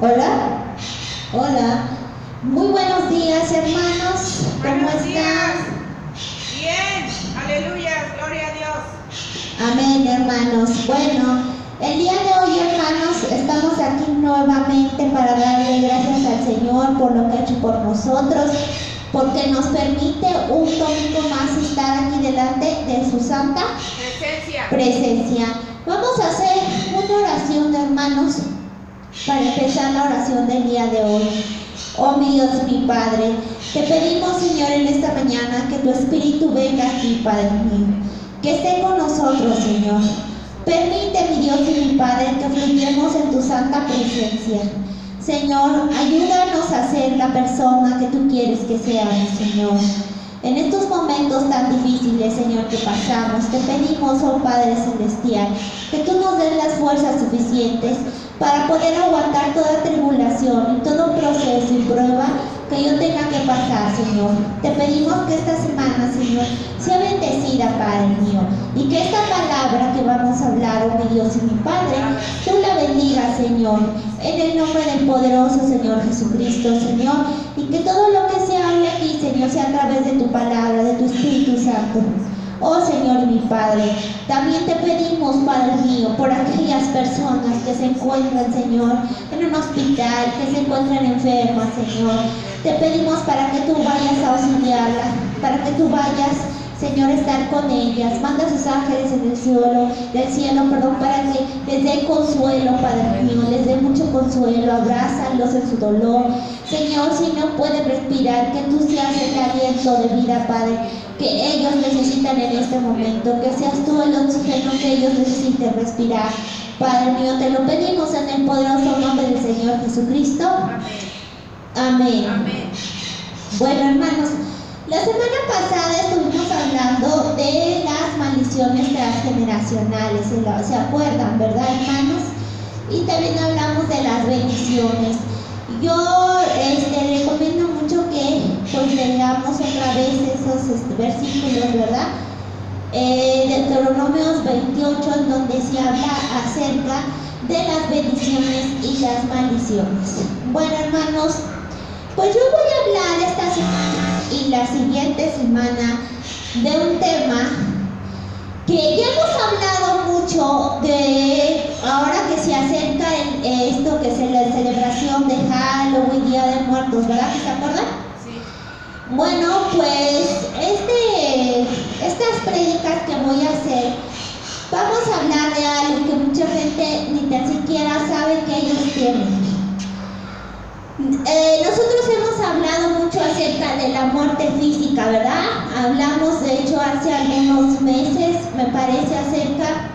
Hola, hola. Muy buenos días, hermanos. ¿Cómo están? Bien, aleluya, gloria a Dios. Amén, hermanos. Bueno, el día de hoy, hermanos, estamos aquí nuevamente para darle gracias al Señor por lo que ha hecho por nosotros, porque nos permite un domingo más estar aquí delante de su santa presencia. Vamos a hacer una oración, hermanos, para empezar la oración del día de hoy. Oh mi Dios, mi Padre, te pedimos, Señor, en esta mañana que tu Espíritu venga aquí, Padre mío, que esté con nosotros, Señor. Permite, mi Dios y mi Padre, que fluyamos en tu santa presencia. Señor, ayúdanos a ser la persona que tú quieres que seamos, Señor. En estos momentos tan difíciles, Señor, que pasamos, te pedimos, oh Padre Celestial, que tú nos des las fuerzas suficientes para poder aguantar toda tribulación y todo proceso y prueba que yo tenga que pasar, Señor. Te pedimos que esta semana, Señor, sea bendecida, Padre mío, y que esta palabra que vamos a hablar, oh mi Dios y mi Padre, tú la bendigas, Señor, en el nombre del poderoso Señor Jesucristo, Señor, y que todo lo que se hable aquí, Señor, sea a través de tu palabra, de tu Espíritu Santo. Oh Señor y mi Padre, también te pedimos, Padre mío, por aquellas personas que se encuentran, Señor, en un hospital, que se encuentran enfermas, Señor. Te pedimos para que tú vayas a auxiliarlas, para que tú vayas, Señor, a estar con ellas. Manda a sus ángeles en el cielo, para que les dé consuelo, Padre mío, les dé mucho consuelo, abrázalos en su dolor. Señor, si no pueden respirar, que tú seas el aliento de vida, Padre, que ellos necesitan en este momento, que seas tú el oxígeno que ellos necesiten respirar. Padre mío, te lo pedimos en el poderoso nombre del Señor Jesucristo. Amén. Amén. Bueno, hermanos, la semana pasada estuvimos hablando de las maldiciones transgeneracionales, ¿se acuerdan, verdad, hermanos? Y también hablamos de las bendiciones. Yo recomiendo mucho que pues leamos otra vez esos versículos, ¿verdad? Deuteronomios 28, en donde se habla acerca de las bendiciones y las maldiciones. Bueno, hermanos, pues yo voy a hablar esta semana y la siguiente semana de un tema que ya hemos hablado mucho de ahora que se acerca esto que es la celebración de Halloween, Día de Muertos, ¿verdad? ¿Se acuerdan? Sí. Bueno, pues estas prédicas que voy a hacer, vamos a hablar de algo que mucha gente ni tan siquiera sabe que ellos tienen. Nosotros hemos hablado mucho acerca de la muerte física, ¿verdad? Hablamos, de hecho, hace algunos meses, me parece, acerca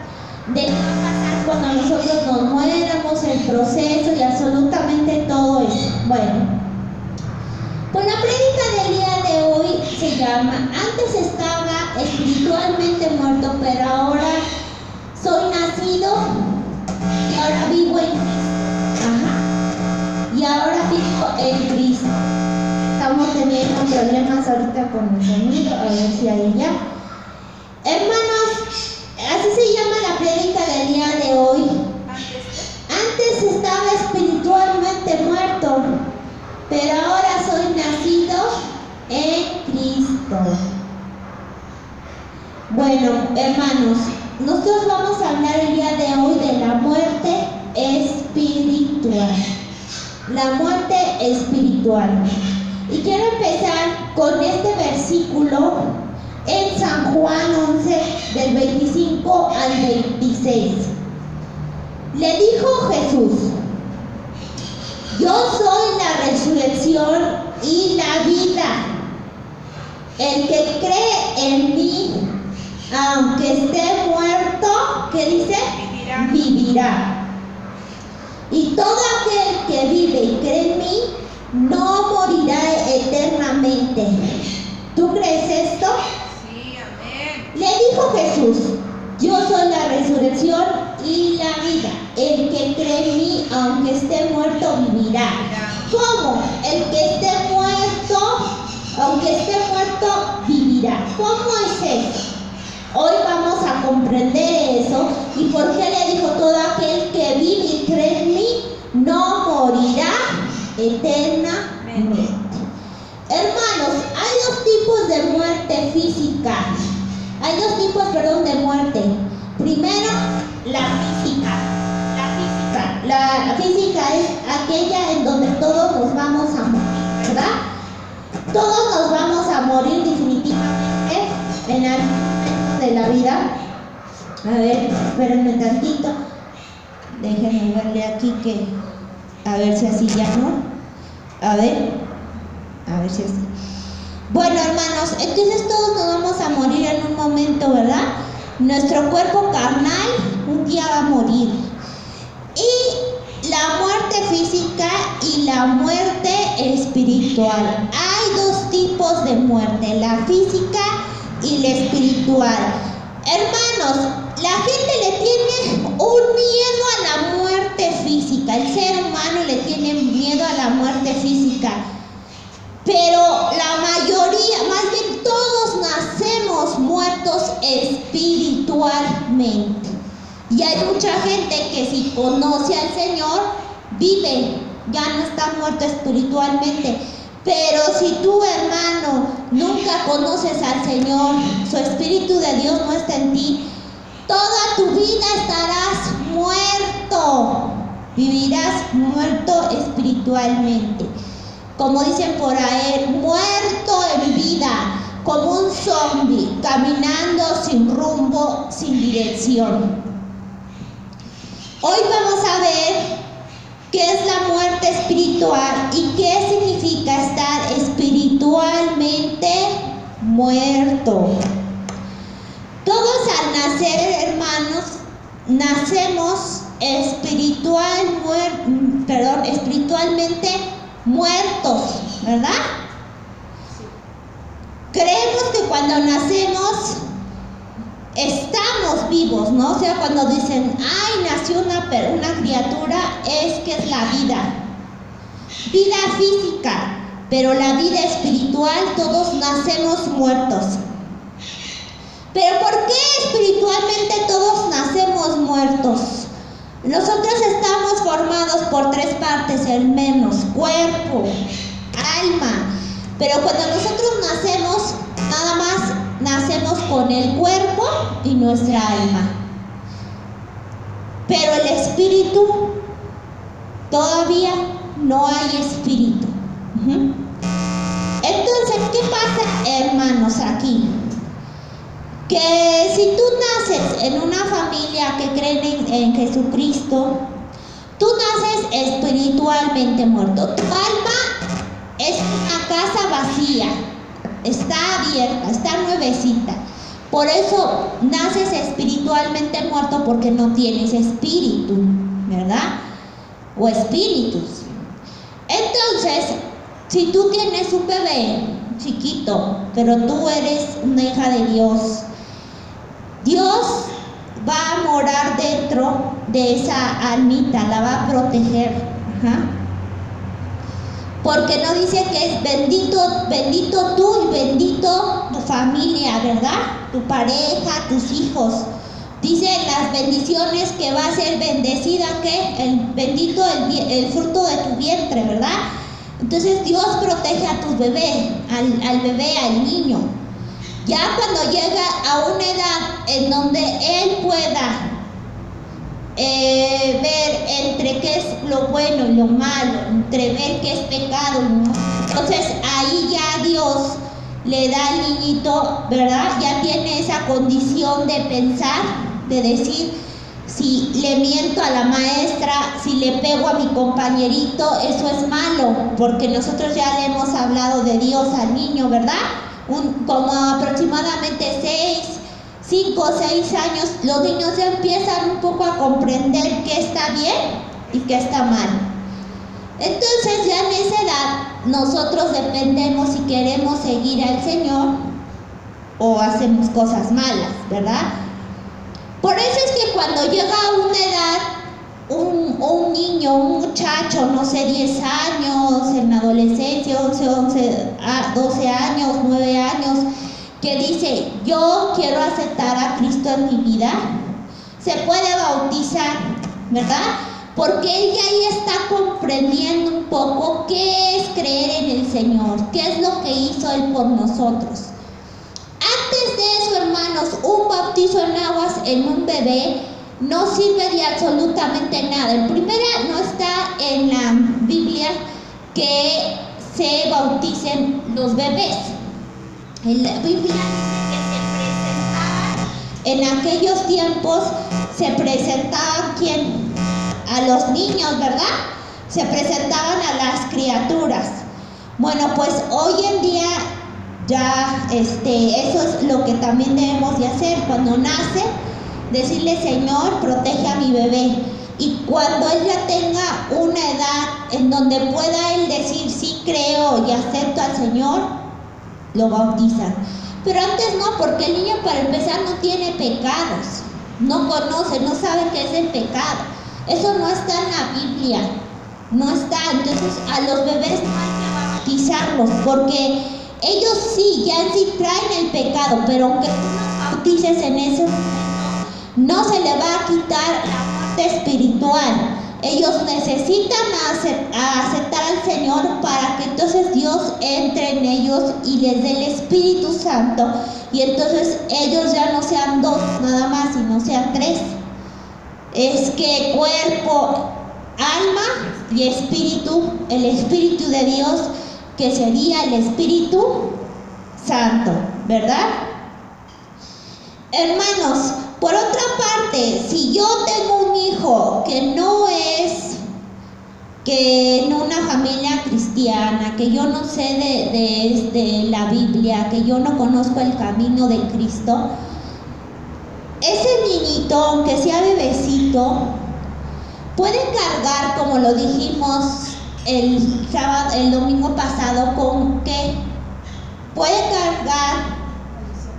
de qué va a pasar cuando nosotros nos muéramos, el proceso y absolutamente todo eso. Bueno, pues la prédica del día de hoy se llama: antes estaba espiritualmente muerto, pero ahora soy nacido y ahora vivo en Cristo. Y ahora vivo en Cristo. Estamos teniendo problemas ahorita con el sonido, a ver si hay ya. Hermanos, así se llama la prédica del día de hoy. Antes estaba espiritualmente muerto, pero ahora soy nacido en Cristo. Bueno, hermanos, nosotros vamos a hablar el día de hoy de la muerte espiritual. La muerte espiritual. Y quiero empezar con este versículo en San Juan 11, del 25 al 26. Le dijo Jesús: yo soy la resurrección y la vida. El que cree en mí, aunque esté muerto, ¿qué dice? Vivirá. Y todo aquel que vive y cree en mí no morirá eternamente. ¿Tú crees esto? Sí, amén. Le dijo Jesús: yo soy la resurrección y la vida. El que cree en mí, aunque esté muerto, vivirá. ¿Cómo? El que esté muerto, aunque esté muerto, vivirá. ¿Cómo es eso? Hoy vamos a comprender eso y por qué le dijo: todo aquel que vive y cree en mí no morirá eternamente. Hermanos, hay dos tipos de muerte física. Hay dos tipos, de muerte. Primero, la física. La física es aquella en donde todos nos vamos a morir, ¿verdad? Todos nos vamos a morir definitivamente en algún momento de la vida. A ver, espérenme tantito. Déjenme verle aquí que... A ver si así ya no. A ver si así. Bueno, hermanos, entonces todos nos vamos a morir en un momento, ¿verdad? Nuestro cuerpo carnal un día va a morir. Y la muerte física y la muerte espiritual. Hay dos tipos de muerte, la física y la espiritual. Hermanos, la gente le tiene un miedo a la muerte física. El ser humano le tiene miedo a la muerte física. Pero la mayoría, más bien todos nacemos muertos espiritualmente. Y hay mucha gente que si conoce al Señor, vive, ya no está muerto espiritualmente. Pero si tú, hermano, nunca conoces al Señor, su Espíritu de Dios no está en ti, toda tu vida estarás muerto, vivirás muerto espiritualmente. Como dicen por ahí, muerto en vida, como un zombie, caminando sin rumbo, sin dirección. Hoy vamos a ver qué es la muerte espiritual y qué significa estar espiritualmente muerto. Todos al nacer, hermanos, nacemos espiritualmente muertos, ¿verdad? Creemos que cuando nacemos estamos vivos, ¿no? O sea, cuando dicen, ay, nació una criatura, es que es la vida física, pero la vida espiritual, todos nacemos muertos. Pero ¿por qué espiritualmente todos nacemos muertos? Nosotros estamos formados por tres partes, al menos: cuerpo, alma. Pero cuando nosotros nacemos, nada más nacemos con el cuerpo y nuestra alma. Pero el espíritu, todavía no hay espíritu. Entonces, ¿qué pasa, hermanos, aquí? Que si tú naces en una familia que cree en Jesucristo, tú naces espiritualmente muerto. Tu alma es una casa vacía, está abierta, está nuevecita. Por eso naces espiritualmente muerto, porque no tienes espíritu, ¿verdad? O espíritus. Entonces, si tú tienes un bebé chiquito, pero tú eres una hija de Dios, Dios va a morar dentro de esa almita, la va a proteger. Porque no dice que es bendito tú y bendito tu familia, ¿verdad? Tu pareja, tus hijos. Dice las bendiciones que va a ser bendecida, que bendito el fruto de tu vientre, ¿verdad? Entonces Dios protege a tu bebé, al bebé, al niño. Ya cuando llega a una edad en donde él pueda ver entre qué es lo bueno y lo malo, entre ver qué es pecado, ¿no? Entonces ahí ya Dios le da al niñito, ¿verdad? Ya tiene esa condición de pensar, de decir, si le miento a la maestra, si le pego a mi compañerito, eso es malo, porque nosotros ya le hemos hablado de Dios al niño, ¿verdad? Como aproximadamente 5 o 6 años, los niños ya empiezan un poco a comprender qué está bien y qué está mal. Entonces ya en esa edad nosotros dependemos si queremos seguir al Señor o hacemos cosas malas, ¿verdad? Por eso es que cuando llega a una edad, un niño, un muchacho, no sé, 10 años, en adolescencia, 12 años, 9 años, que dice, yo quiero aceptar a Cristo en mi vida, se puede bautizar, ¿verdad? porque ella ahí está comprendiendo un poco qué es creer en el Señor, qué es lo que hizo Él por nosotros. Antes de eso, hermanos, un bautizo en aguas en un bebé no sirve de absolutamente nada. En primera, no está en la Biblia que se bauticen los bebés. En la Biblia que se presentaban, en aquellos tiempos se presentaban ¿quién? A los niños, ¿verdad? Se presentaban a las criaturas. Bueno, pues hoy en día ya eso es lo que también debemos de hacer cuando nace, decirle: Señor, protege a mi bebé. Y cuando él ya tenga una edad en donde pueda él decir sí creo y acepto al Señor, lo bautizan. Pero antes no, porque el niño para empezar no tiene pecados, no conoce, no sabe qué es el pecado. Eso no está en la Biblia, no está. Entonces a los bebés no hay que bautizarlos, porque ellos sí, ya en sí traen el pecado, pero aunque tú los bautices en ese momento, no se le va a quitar la muerte espiritual. Ellos necesitan aceptar al Señor para que entonces Dios entre en ellos y les dé el Espíritu Santo, y entonces ellos ya no sean dos nada más, sino sean tres. Es que cuerpo, alma y espíritu, el Espíritu de Dios, que sería el Espíritu Santo, ¿verdad? Hermanos, por otra parte, si yo tengo un hijo que no es en una familia cristiana, que yo no sé de la Biblia, que yo no conozco el camino de Cristo, ese niñito, aunque sea bebecito, puede cargar, como lo dijimos el domingo pasado, ¿con qué? Puede cargar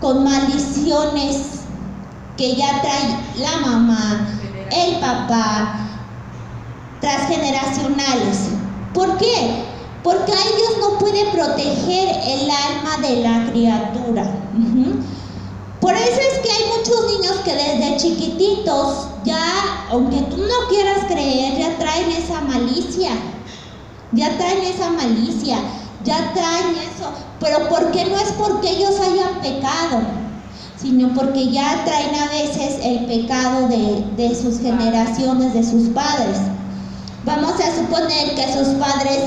con maldiciones que ya trae la mamá, el papá, transgeneracionales. ¿Por qué? Porque a ellos no puede proteger el alma de la criatura. Por eso es que hay muchos niños que desde chiquititos ya, aunque tú no quieras creer, ya traen esa malicia. Ya traen eso, pero porque no es porque ellos hayan pecado, sino porque ya traen a veces el pecado de sus generaciones, de sus padres. Vamos a suponer que sus padres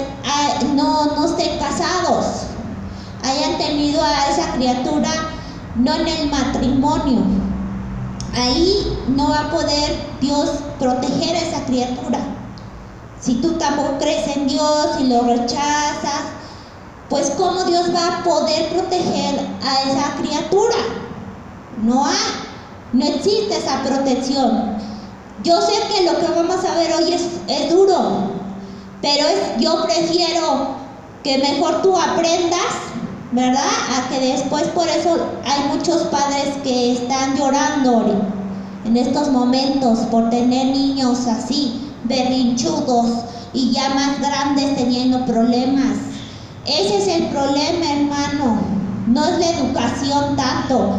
no estén casados, hayan tenido a esa criatura no en el matrimonio. Ahí no va a poder Dios proteger a esa criatura. Si tú tampoco crees en Dios y lo rechazas, pues ¿cómo Dios va a poder proteger a esa criatura? No existe esa protección. Yo sé que lo que vamos a ver hoy es duro, pero yo prefiero que mejor tú aprendas, ¿verdad? A que después, por eso hay muchos padres que están llorando en estos momentos por tener niños así, berrinchudos y ya más grandes teniendo problemas. Ese es el problema, hermano. No es la educación tanto,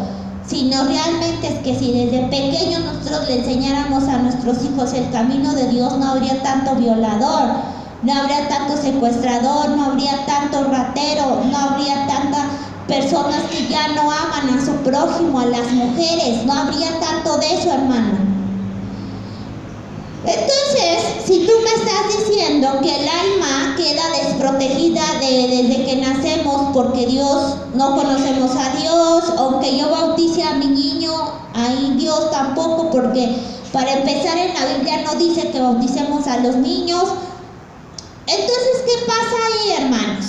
sino realmente es que si desde pequeños nosotros le enseñáramos a nuestros hijos el camino de Dios, no habría tanto violador, no habría tanto secuestrador, no habría tanto ratero, no habría tantas personas que ya no aman a su prójimo, a las mujeres, no habría tanto de eso, hermano. Entonces, si tú me estás diciendo que el alma queda desprotegida desde que nacemos porque no conocemos a Dios, aunque yo bautice a mi niño, ahí Dios tampoco, porque para empezar en la Biblia no dice que bauticemos a los niños. Entonces, ¿qué pasa ahí, hermanos?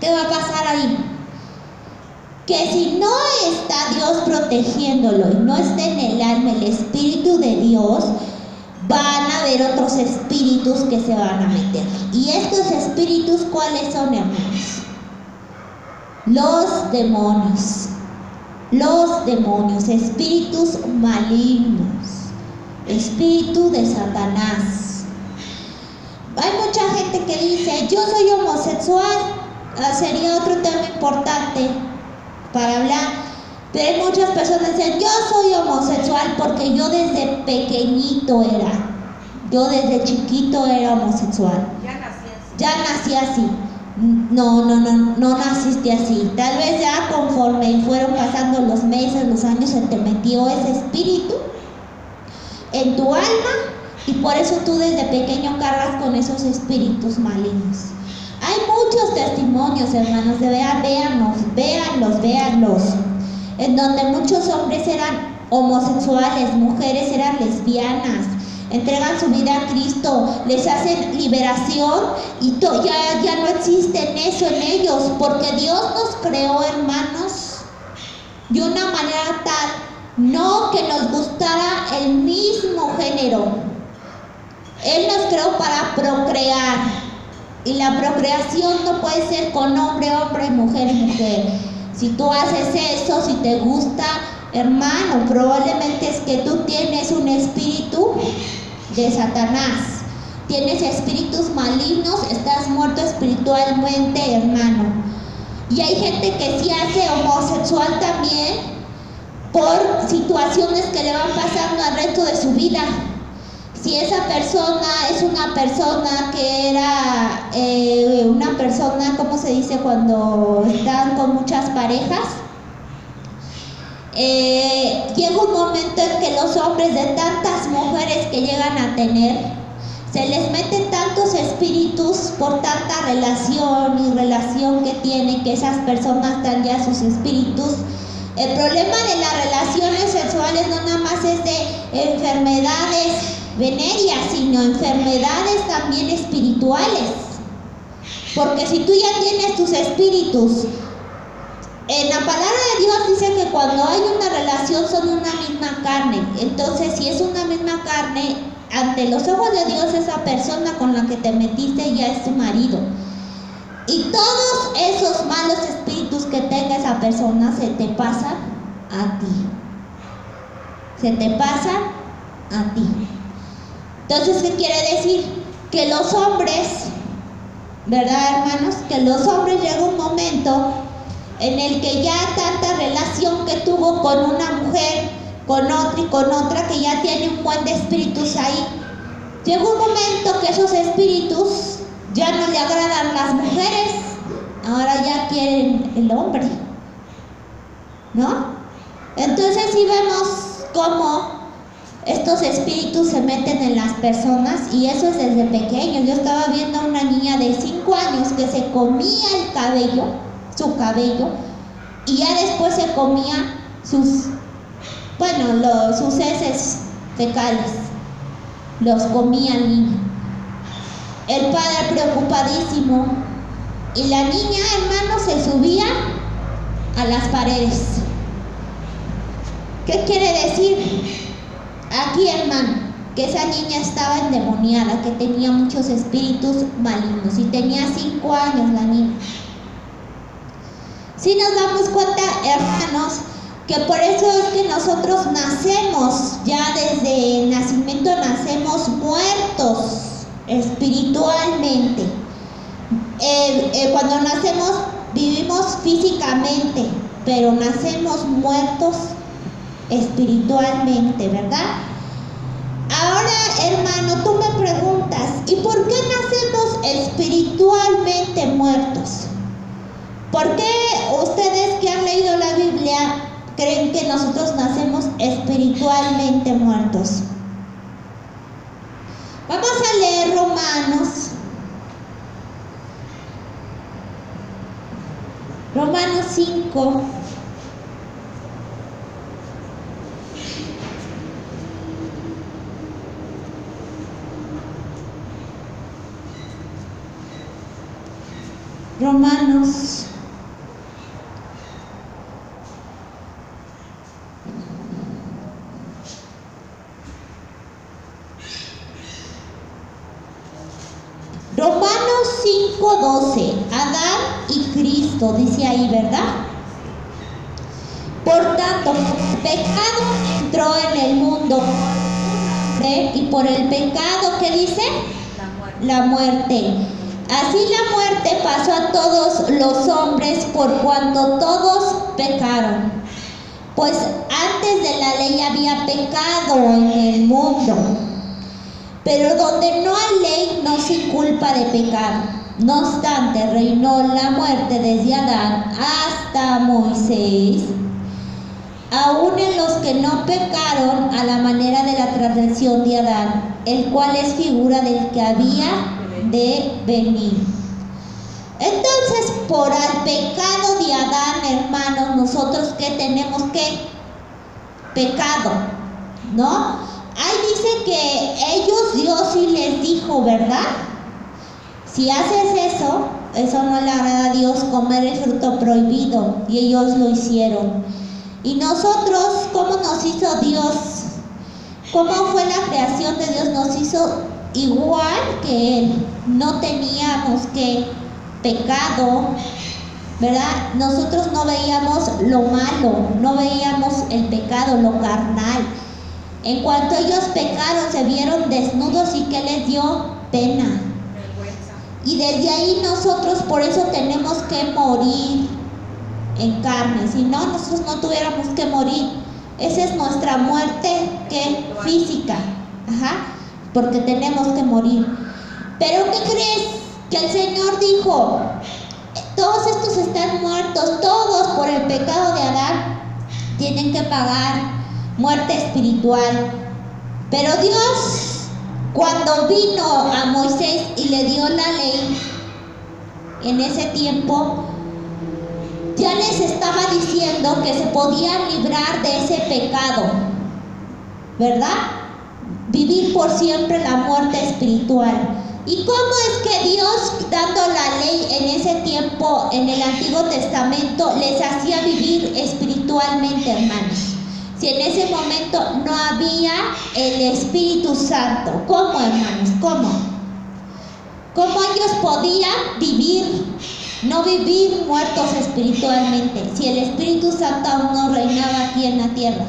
¿Qué va a pasar ahí? Que si no está Dios protegiéndolo y no está en el alma el Espíritu de Dios, van a haber otros espíritus que se van a meter. ¿Y estos espíritus cuáles son, hermanos? Los demonios, espíritus malignos, espíritu de Satanás. Hay mucha gente que dice: yo soy homosexual. Sería otro tema importante para hablar, pero hay muchas personas que dicen: yo soy homosexual porque yo desde pequeñito era. yo desde chiquito era homosexual. Ya nací así. No naciste así. Tal vez ya conforme fueron pasando los meses, los años, se te metió ese espíritu en tu alma y por eso tú desde pequeño cargas con esos espíritus malignos. Hay muchos testimonios, hermanos, de véanlos, en donde muchos hombres eran homosexuales, mujeres eran lesbianas, entregan su vida a Cristo, les hacen liberación y ya no existe eso en ellos, porque Dios nos creó, hermanos, de una manera tal, no que nos gustara el mismo género. Él nos creó para procrear, y la procreación no puede ser con hombre, mujer. Si tú haces eso, si te gusta, hermano, probablemente es que tú tienes un espíritu de Satanás, tienes espíritus malignos, estás muerto espiritualmente, hermano. Y hay gente que sí hace homosexual también por situaciones que le van pasando al resto de su vida. Si esa persona es una persona que era una persona, ¿cómo se dice cuando están con muchas parejas? Llega un momento en que los hombres, de tantas mujeres que llegan a tener, se les meten tantos espíritus por tanta relación que tienen, que esas personas dan ya sus espíritus. El problema de las relaciones sexuales no nada más es de enfermedades venéreas, sino enfermedades también espirituales. Porque si tú ya tienes tus espíritus, en la palabra de Dios dice que cuando hay una relación son una misma carne. Entonces, si es una misma carne, ante los ojos de Dios, esa persona con la que te metiste ya es tu marido. Y todos esos malos espíritus que tenga esa persona se te pasan a ti. Se te pasan a ti. Entonces, ¿qué quiere decir? Que los hombres, ¿verdad, hermanos? Que los hombres llega un momento en el que ya tanta relación que tuvo con una mujer, con otra y con otra, que ya tiene un buen de espíritus ahí, llega un momento que esos espíritus ya no le agradan las mujeres, ahora ya quieren el hombre, ¿no? Entonces sí vemos cómo estos espíritus se meten en las personas, y eso es desde pequeños. Yo estaba viendo a una niña de 5 años que se comía el cabello, su cabello, y ya después se comía sus heces fecales, los comía el niño. El padre preocupadísimo, y la niña, hermano, se subía a las paredes. ¿Qué quiere decir? Aquí, hermano, que esa niña estaba endemoniada, que tenía muchos espíritus malignos, y tenía 5 años la niña. Si nos damos cuenta, hermanos, que por eso es que nosotros nacemos, ya desde el nacimiento nacemos muertos espiritualmente. Cuando nacemos vivimos físicamente, pero nacemos muertos espiritualmente, ¿verdad? Ahora, hermano, tú me preguntas, ¿y por qué nacemos espiritualmente muertos? ¿Por qué ustedes que han leído la Biblia creen que nosotros nacemos espiritualmente muertos? Vamos a leer Romanos 5. Romanos 5:12, Adán y Cristo, dice ahí, ¿verdad? Por tanto, el pecado entró en el mundo, y por el pecado, ¿qué dice? La muerte. Así la muerte pasó a todos los hombres por cuanto todos pecaron. Pues antes de la ley había pecado en el mundo. pero donde no hay ley no se culpa de pecado. No obstante, reinó la muerte desde Adán hasta Moisés, aún en los que no pecaron a la manera de la transgresión de Adán, el cual es figura del que había de venir. Entonces, por el pecado de Adán, hermanos, nosotros ¿qué tenemos? ¿Qué? Pecado, ¿no? Ahí dice que ellos, Dios sí les dijo, ¿verdad? Si haces eso, eso no le agrada a Dios, comer el fruto prohibido, y ellos lo hicieron. Y nosotros, ¿cómo nos hizo Dios? ¿Cómo fue la creación de Dios? Nos hizo igual que Él. No teníamos que pecado, ¿verdad? Nosotros no veíamos lo malo, no veíamos el pecado, lo carnal. En cuanto ellos pecaron, se vieron desnudos y ¿qué les dio? Pena. Vergüenza. Y desde ahí nosotros por eso tenemos que morir en carne. Si no, nosotros no tuviéramos que morir. Esa es nuestra muerte, ¿qué? Física. Ajá. Porque tenemos que morir. Pero ¿qué crees? Que el Señor dijo, todos estos están muertos, todos por el pecado de Adán tienen que pagar muerte espiritual. Pero Dios, cuando vino a Moisés y le dio la ley, en ese tiempo ya les estaba diciendo que se podían librar de ese pecado, ¿verdad? Vivir por siempre la muerte espiritual. ¿Y cómo es que Dios, dando la ley en ese tiempo, en el Antiguo Testamento, les hacía vivir espiritualmente, hermanos? Si en ese momento no había el Espíritu Santo. ¿Cómo, hermanos? ¿Cómo? ¿Cómo ellos podían vivir, no vivir muertos espiritualmente, si el Espíritu Santo aún no reinaba aquí en la tierra?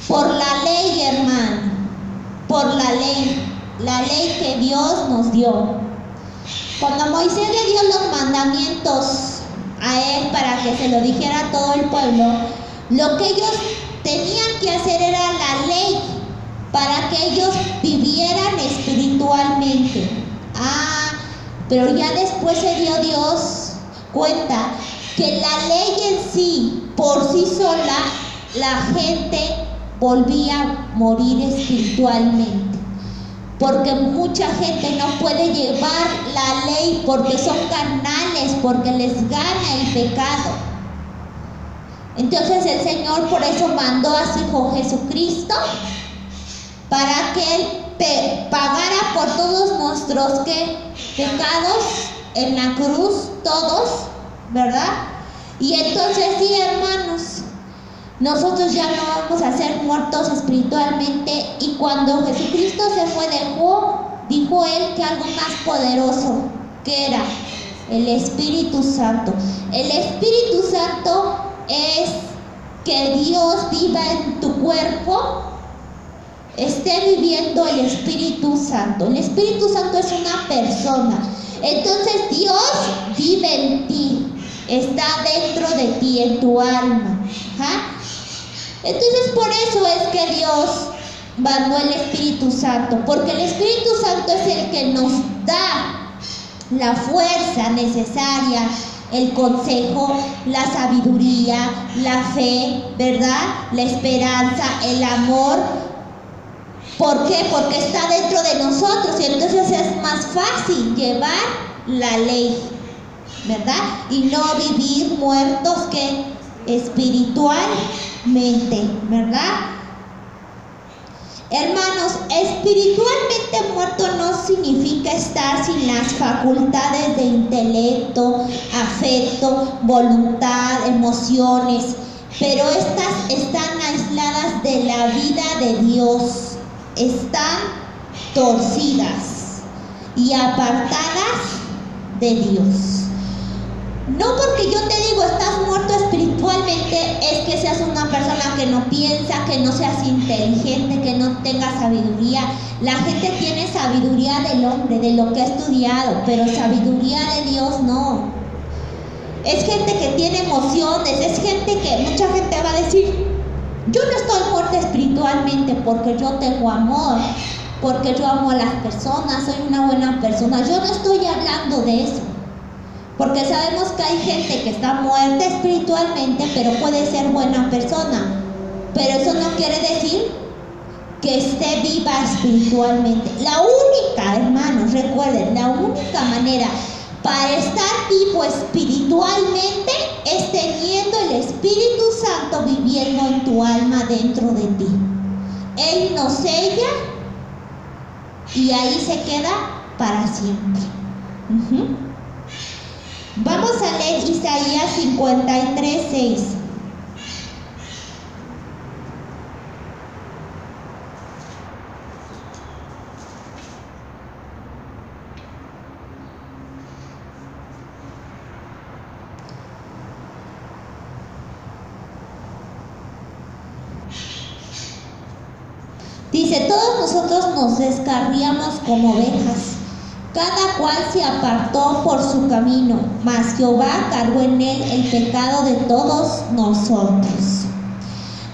Por la ley, hermano, por la ley que Dios nos dio. Cuando Moisés le dio los mandamientos a él para que se lo dijera a todo el pueblo, lo que ellos tenían que hacer era la ley para que ellos vivieran espiritualmente. Pero ya después se dio Dios cuenta que la ley en sí, por sí sola, la gente volvía a morir espiritualmente. Porque mucha gente no puede llevar la ley porque son carnales, porque les gana el pecado. Entonces el Señor por eso mandó a su Hijo Jesucristo para que Él pagara por todos nuestros pecados en la cruz, todos, ¿verdad? Y entonces sí, hermanos, nosotros ya no vamos a ser muertos espiritualmente. Y cuando Jesucristo se fue, dijo Él que algo más poderoso, que era el Espíritu Santo. El Espíritu Santo es que Dios viva en tu cuerpo, esté viviendo el Espíritu Santo. El Espíritu Santo es una persona. Entonces Dios vive en ti, está dentro de ti, en tu alma. ¿Ja? Entonces por eso es que Dios mandó el Espíritu Santo, porque el Espíritu Santo es el que nos da la fuerza necesaria, el consejo, la sabiduría, la fe, ¿verdad? La esperanza, el amor. ¿Por qué? Porque está dentro de nosotros y entonces es más fácil llevar la ley, ¿verdad? Y no vivir muertos que espiritualmente, ¿verdad? Hermanos, espiritualmente muerto no significa estar sin las facultades de intelecto, afecto, voluntad, emociones, pero estas están aisladas de la vida de Dios, están torcidas y apartadas de Dios. No porque yo te digo estás muerto espiritualmente es que seas una persona que no piensa, que no seas inteligente, que no tengas sabiduría. La gente tiene sabiduría del hombre, de lo que ha estudiado, pero sabiduría de Dios no. Es gente que tiene emociones, es gente que mucha gente va a decir, yo no estoy muerta espiritualmente. espiritualmente porque yo tengo amor, porque yo amo a las personas, soy una buena persona. Yo no estoy hablando de eso, porque sabemos que hay gente que está muerta espiritualmente, pero puede ser buena persona. Pero eso no quiere decir que esté viva espiritualmente. La única, hermanos, recuerden, la única manera para estar vivo espiritualmente es teniendo el Espíritu Santo viviendo en tu alma dentro de ti. Él nos sella y ahí se queda para siempre. Vamos a leer Isaías 53:6. Dice, todos nosotros nos descarriamos como ovejas, cada cual se apartó por su camino, mas Jehová cargó en él el pecado de todos nosotros.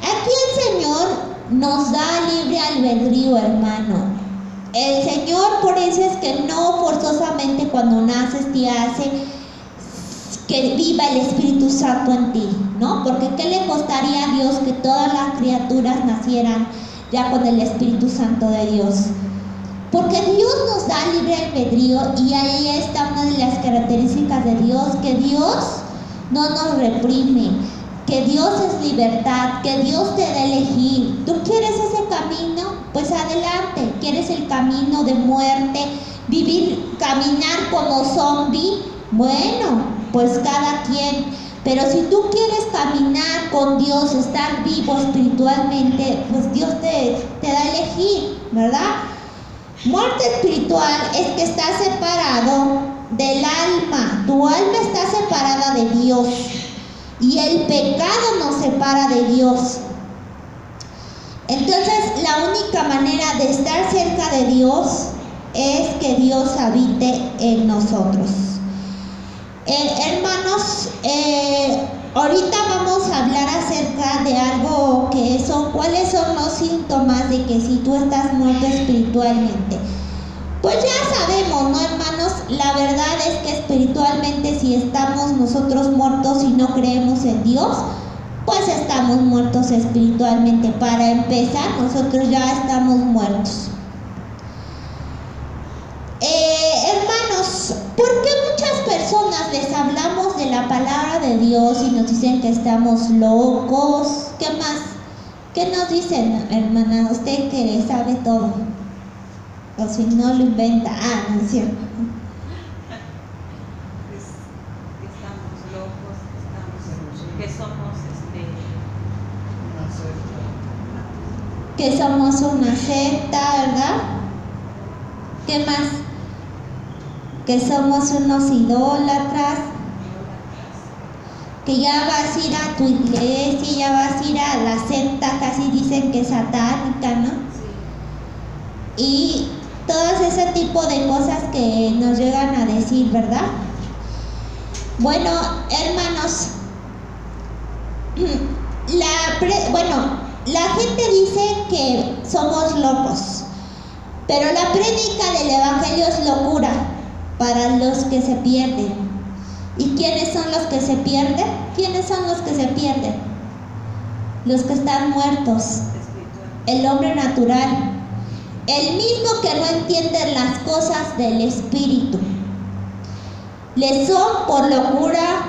Aquí el Señor nos da libre albedrío, hermano. El Señor, por eso es que no forzosamente cuando naces te hace que viva el Espíritu Santo en ti, ¿no? Porque ¿qué le costaría a Dios que todas las criaturas nacieran ya con el Espíritu Santo de Dios? Porque Dios nos da libre albedrío y ahí está una de las características de Dios, que Dios no nos reprime, que Dios es libertad, que Dios te da a elegir. ¿Tú quieres ese camino? Pues adelante. ¿Quieres el camino de muerte, caminar como zombie? Bueno, pues cada quien. Pero si tú quieres caminar con Dios, estar vivo espiritualmente, pues Dios te da a elegir, ¿verdad? Muerte espiritual es que estás separado del alma. Tu alma está separada de Dios. Y el pecado nos separa de Dios. Entonces, la única manera de estar cerca de Dios es que Dios habite en nosotros. Hermanos, ahorita vamos a hablar acerca de algo que cuáles son los síntomas de que si tú estás muerto espiritualmente. Pues ya sabemos, ¿no, hermanos? La verdad es que espiritualmente si estamos nosotros muertos y no creemos en Dios, pues estamos muertos espiritualmente. Para empezar, nosotros ya estamos muertos. Hermanos, ¿por qué muchas personas les hablamos de la palabra de Dios y nos dicen que estamos locos? ¿Qué más? ¿Qué nos dicen, hermana? Usted que sabe todo. O si no lo inventa. Ah, no es cierto. Que estamos locos, que somos que somos una secta, ¿verdad? ¿Qué más? Que somos unos idólatras, que ya vas a ir a tu iglesia, ya vas a ir a la secta, casi dicen que es satánica, ¿no? Sí. Y todas ese tipo de cosas que nos llegan a decir, ¿verdad? Bueno, hermanos, la gente dice que somos locos, pero la prédica del evangelio es locura para los que se pierden. ¿Y quiénes son los que se pierden? ¿Quiénes son los que se pierden? Los que están muertos. El hombre natural. El mismo que no entiende las cosas del espíritu. Les son por locura.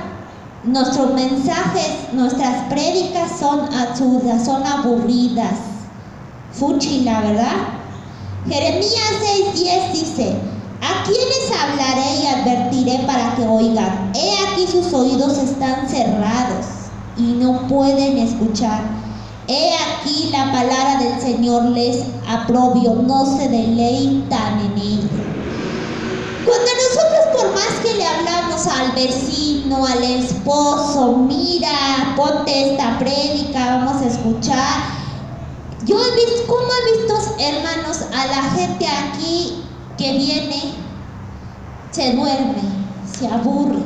Nuestros mensajes, nuestras prédicas son absurdas, son aburridas. Fúchila, ¿verdad? Jeremías 6:10 dice: ¿a quiénes hablaré y advertiré para que oigan? He aquí sus oídos están cerrados y no pueden escuchar. He aquí la palabra del Señor les aprobio, no se deleitan en ella. Cuando nosotros, por más que le hablamos al vecino, al esposo, mira, ponte esta prédica, vamos a escuchar. Yo he visto, ¿cómo he visto, hermanos, a la gente aquí que viene, se duerme, se aburre?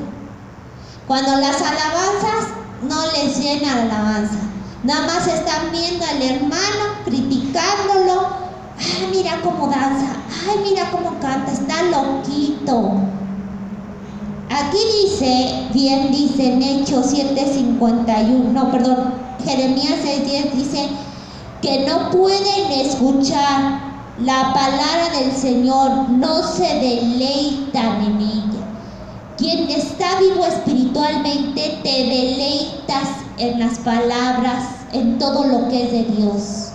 Cuando las alabanzas no les llena la alabanza. Nada más están viendo al hermano, criticándolo. Ay, mira cómo danza, ay, mira cómo canta, está loquito. Aquí dice, bien dice en Hechos 7:51, no, perdón, Jeremías 6:10 dice que no pueden escuchar la palabra del Señor, no se deleitan en ella. Quien está vivo espiritualmente te deleitas en las palabras, en todo lo que es de Dios.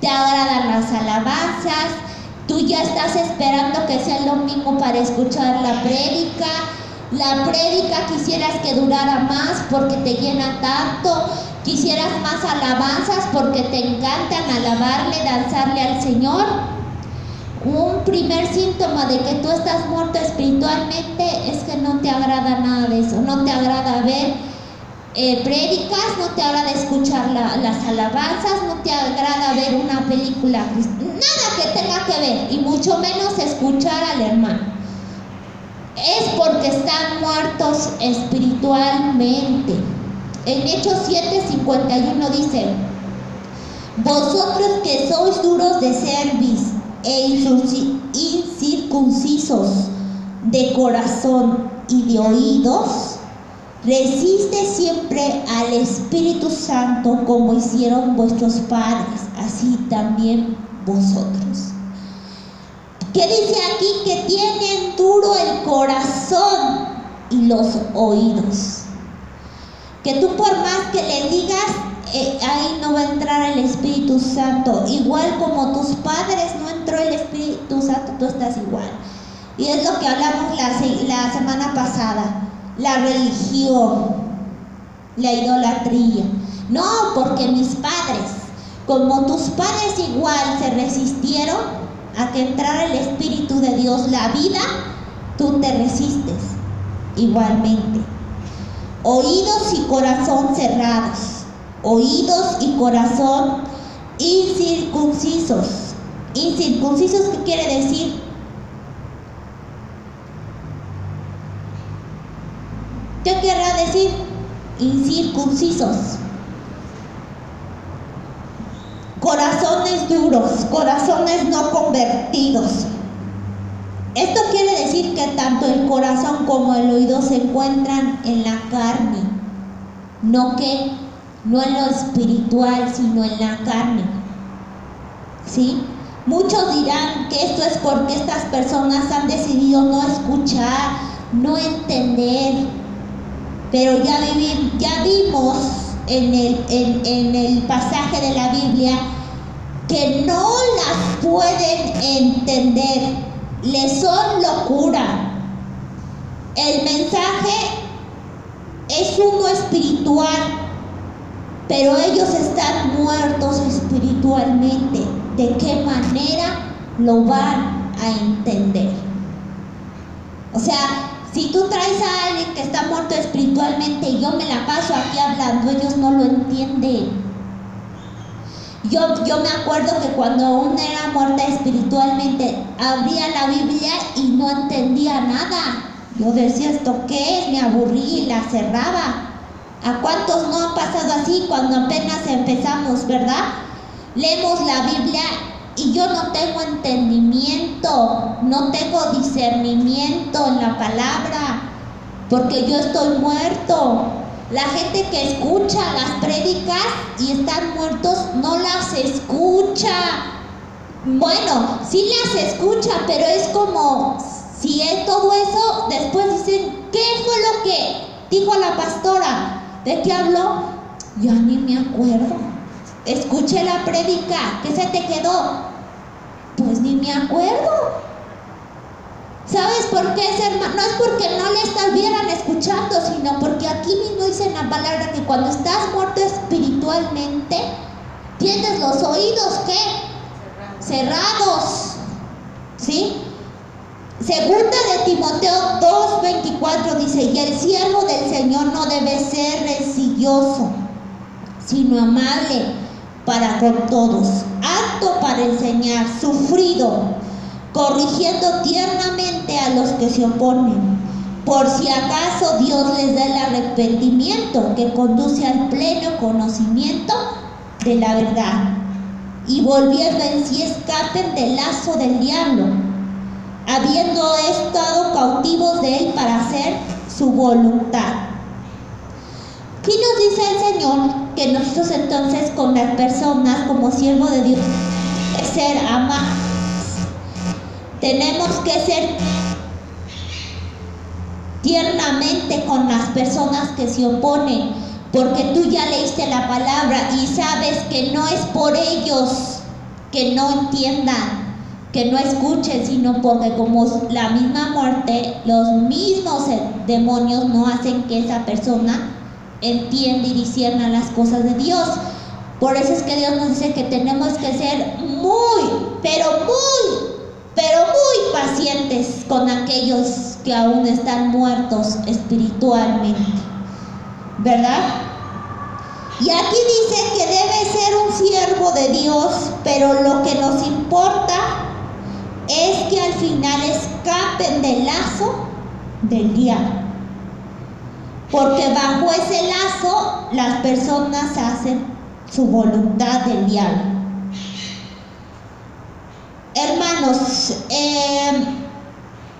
Te agradan las alabanzas, tú ya estás esperando que sea el domingo para escuchar la prédica. La prédica quisieras que durara más porque te llena tanto, quisieras más alabanzas porque te encantan alabarle, danzarle al Señor. Un primer síntoma de que tú estás muerto espiritualmente es que no te agrada nada de eso, no te agrada ver prédicas, no te agrada escuchar las alabanzas, no te agrada ver una película, nada que tenga que ver, y mucho menos escuchar al hermano. Es porque están muertos espiritualmente. En Hechos 7:51 dice: vosotros que sois duros de cerviz e incircuncisos de corazón y de oídos, resiste siempre al Espíritu Santo como hicieron vuestros padres, así también vosotros. ¿Qué dice aquí? Que tienen duro el corazón y los oídos. Que tú por más que le digas, ahí no va a entrar el Espíritu Santo. Igual como tus padres no entró el Espíritu Santo, tú estás igual. Y es lo que hablamos la semana pasada. La religión, la idolatría. No, porque mis padres, como tus padres igual se resistieron a que entrara el Espíritu de Dios, la vida, tú te resistes igualmente. Oídos y corazón cerrados, oídos y corazón incircuncisos. ¿Incircuncisos qué quiere decir? ¿Qué querrá decir? Incircuncisos. Corazones duros, corazones no convertidos. Esto quiere decir que tanto el corazón como el oído se encuentran en la carne, no en lo espiritual, sino en la carne. ¿Sí? Muchos dirán que esto es porque estas personas han decidido no escuchar, no entender, pero ya vimos en el pasaje de la Biblia que no las pueden entender, les son locura. El mensaje es uno espiritual, pero ellos están muertos espiritualmente. ¿De qué manera lo van a entender? O sea, si tú traes a alguien que está muerto espiritualmente y yo me la paso aquí hablando, ellos no lo entienden. Yo me acuerdo que cuando aún era muerta espiritualmente, abría la Biblia y no entendía nada. Yo decía, ¿esto qué es? Me aburrí y la cerraba. ¿A cuántos no han pasado así cuando apenas empezamos, verdad? Leemos la Biblia y yo no tengo entendimiento, no tengo discernimiento en la palabra, porque yo estoy muerto. La gente que escucha las prédicas y están muertos no las escucha. Bueno, sí las escucha, pero es como si es todo eso, después dicen, ¿qué fue lo que dijo la pastora? ¿De qué habló? Ya ni me acuerdo. Escuché la prédica, ¿qué se te quedó? Pues ni me acuerdo. ¿Sabes por qué, hermano? No es porque no le estuvieran escuchando, sino porque aquí mismo dice en la palabra que cuando estás muerto espiritualmente, tienes los oídos, ¿qué? Cerrados. ¿Sí? Segunda de Timoteo 2:24 dice, y el siervo del Señor no debe ser rencilloso, sino amable para con todos, apto para enseñar, sufrido, corrigiendo tiernamente a los que se oponen, por si acaso Dios les da el arrepentimiento que conduce al pleno conocimiento de la verdad, y volviendo en sí escapen del lazo del diablo, habiendo estado cautivos de él para hacer su voluntad. Aquí nos dice el Señor que nosotros entonces con las personas como siervo de Dios tenemos que ser amables, tenemos que ser tiernamente con las personas que se oponen, porque tú ya leíste la palabra y sabes que no es por ellos que no entiendan, que no escuchen, sino porque como la misma muerte, los mismos demonios no hacen que esa persona entienda y discierna las cosas de Dios. Por eso es que Dios nos dice que tenemos que ser pero muy pacientes con aquellos que aún están muertos espiritualmente, ¿verdad? Y aquí dice que debe ser un siervo de Dios, pero lo que nos importa es que al final escapen del lazo del diablo, porque bajo ese lazo las personas hacen su voluntad del diablo. Hermanos,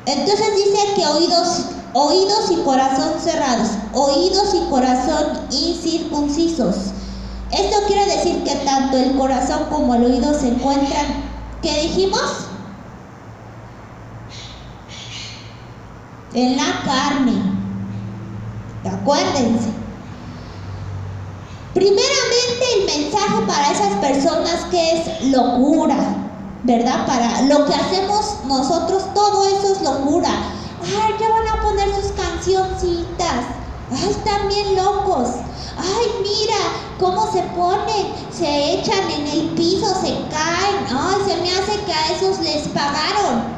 entonces dice que oídos y corazón cerrados, oídos y corazón incircuncisos. Esto quiere decir que tanto el corazón como el oído se encuentran, ¿qué dijimos? En la carne. Acuérdense. Primeramente el mensaje para esas personas que es locura, ¿verdad? Para lo que hacemos nosotros, todo eso es locura. Ay, ya van a poner sus cancioncitas. Ay, están bien locos. Ay, mira cómo se ponen, se echan en el piso, se caen. Ay, se me hace que a esos les pagaron.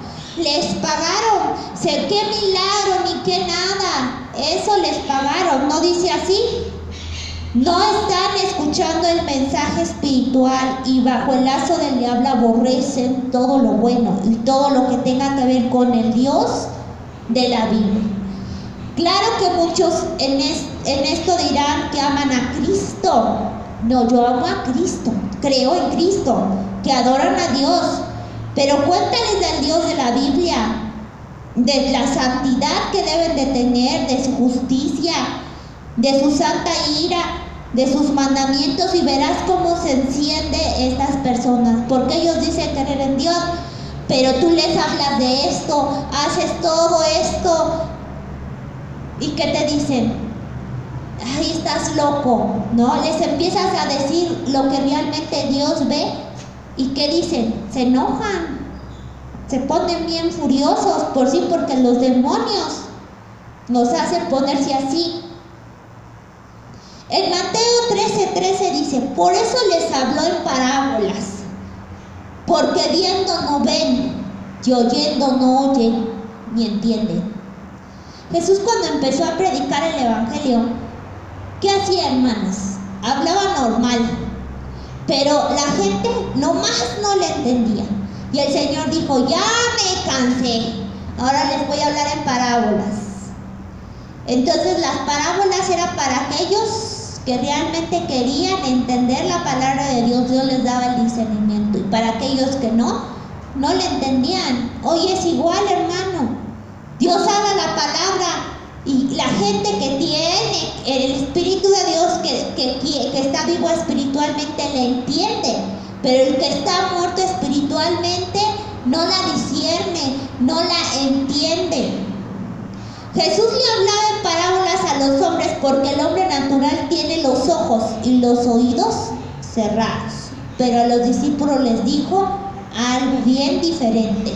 Qué milagro, ni qué nada. Eso les pagaron, ¿no dice así? No están escuchando el mensaje espiritual y bajo el lazo del diablo aborrecen todo lo bueno y todo lo que tenga que ver con el Dios de la Biblia. Claro que muchos en esto dirán que aman a Cristo. No, yo amo a Cristo, creo en Cristo, que adoran a Dios, pero cuéntales del Dios de la Biblia, de la santidad que deben de tener, de su justicia, de su santa ira, de sus mandamientos, y verás cómo se enciende estas personas, porque ellos dicen creer en Dios, pero tú les hablas de esto, haces todo esto, y ¿qué te dicen? Ay, estás loco, ¿no? Les empiezas a decir lo que realmente Dios ve, y ¿qué dicen? Se enojan, se ponen bien furiosos por sí, porque los demonios nos hacen ponerse así. En Mateo 13:13 dice: por eso les habló en parábolas, porque viendo no ven, y oyendo no oyen, ni entienden. Jesús, cuando empezó a predicar el evangelio, ¿qué hacía, hermanos? Hablaba normal, pero la gente nomás no le entendía. Y el Señor dijo: ya me cansé, ahora les voy a hablar en parábolas. Entonces las parábolas eran para aquellos que realmente querían entender la palabra de Dios. Dios les daba el discernimiento, y para aquellos que no le entendían. Hoy es igual, hermano. Dios habla la palabra, y la gente que tiene el Espíritu de Dios, que está vivo espiritualmente, le entiende. Pero el que está muerto espiritualmente no la discierne, no la entiende. Jesús le hablaba en parábolas a los hombres porque el hombre natural tiene los ojos y los oídos cerrados. Pero a los discípulos les dijo algo bien diferente.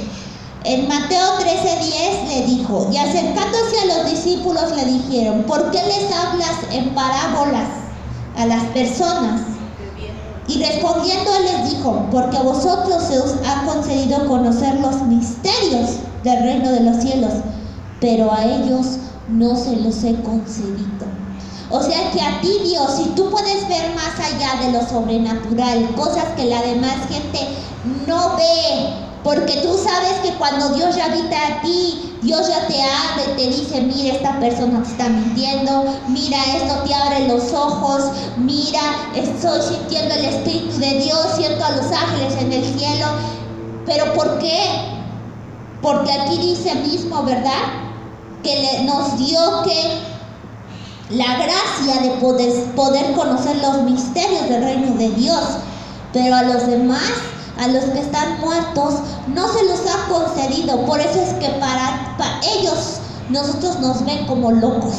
En Mateo 13:10 le dijo, y acercándose a los discípulos le dijeron: ¿por qué les hablas en parábolas a las personas? Y respondiendo él les dijo: porque a vosotros se os ha concedido conocer los misterios del reino de los cielos, pero a ellos no se los he concedido. O sea que a ti, Dios, si tú puedes ver más allá de lo sobrenatural, cosas que la demás gente no ve, Porque tú sabes que cuando Dios ya habita a ti, Dios ya te abre, te dice, mira, esta persona te está mintiendo, mira, esto te abre los ojos, mira, estoy sintiendo el Espíritu de Dios, siento a los ángeles en el cielo. ¿Pero por qué? Porque aquí dice mismo, ¿verdad? Que nos dio que la gracia de poder conocer los misterios del reino de Dios, pero a los demás, a los que están muertos, no se los ha concedido. Por eso es que para ellos, nosotros nos ven como locos.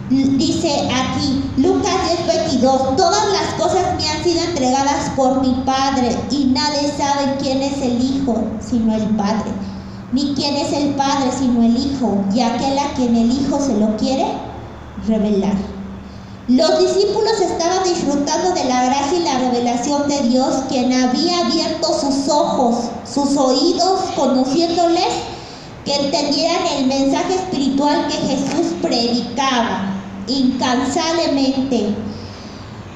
Dice aquí, Lucas 10:22, todas las cosas me han sido entregadas por mi Padre, y nadie sabe quién es el Hijo, sino el Padre, ni quién es el Padre, sino el Hijo, y aquel a quien el Hijo se lo quiere revelar. Los discípulos estaban disfrutando de la gracia y la revelación de Dios, quien había abierto sus ojos, sus oídos, conociéndoles que entendieran el mensaje espiritual que Jesús predicaba incansablemente.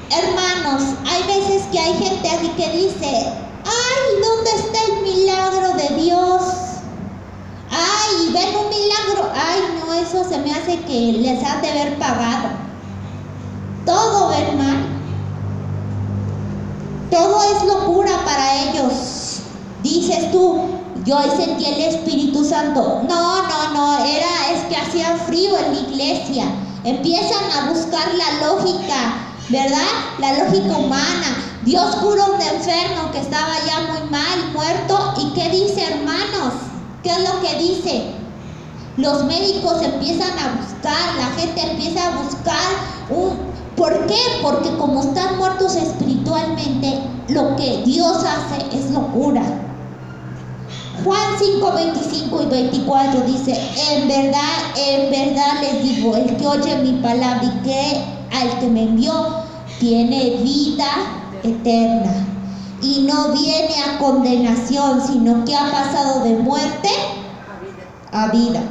Hermanos, hay veces que hay gente aquí que dice, ay, ¿dónde está el milagro de Dios? Ay, ven un milagro, ay, no, eso se me hace que les han de haber pagado. Todo ven mal, todo es locura para ellos. Dices tú, yo hoy sentí el Espíritu Santo. No, es que hacía frío en la iglesia. Empiezan a buscar la lógica, ¿verdad? La lógica humana. Dios curó a un enfermo que estaba ya muy mal, muerto. ¿Y qué dice, hermanos? ¿Qué es lo que dice? Los médicos empiezan a buscar, la gente empieza a buscar ¿por qué? Porque como están muertos espiritualmente, lo que Dios hace es locura. Juan 5:25 y 24 dice, en verdad les digo, el que oye mi palabra y cree al que me envió, tiene vida eterna, y no viene a condenación, sino que ha pasado de muerte a vida.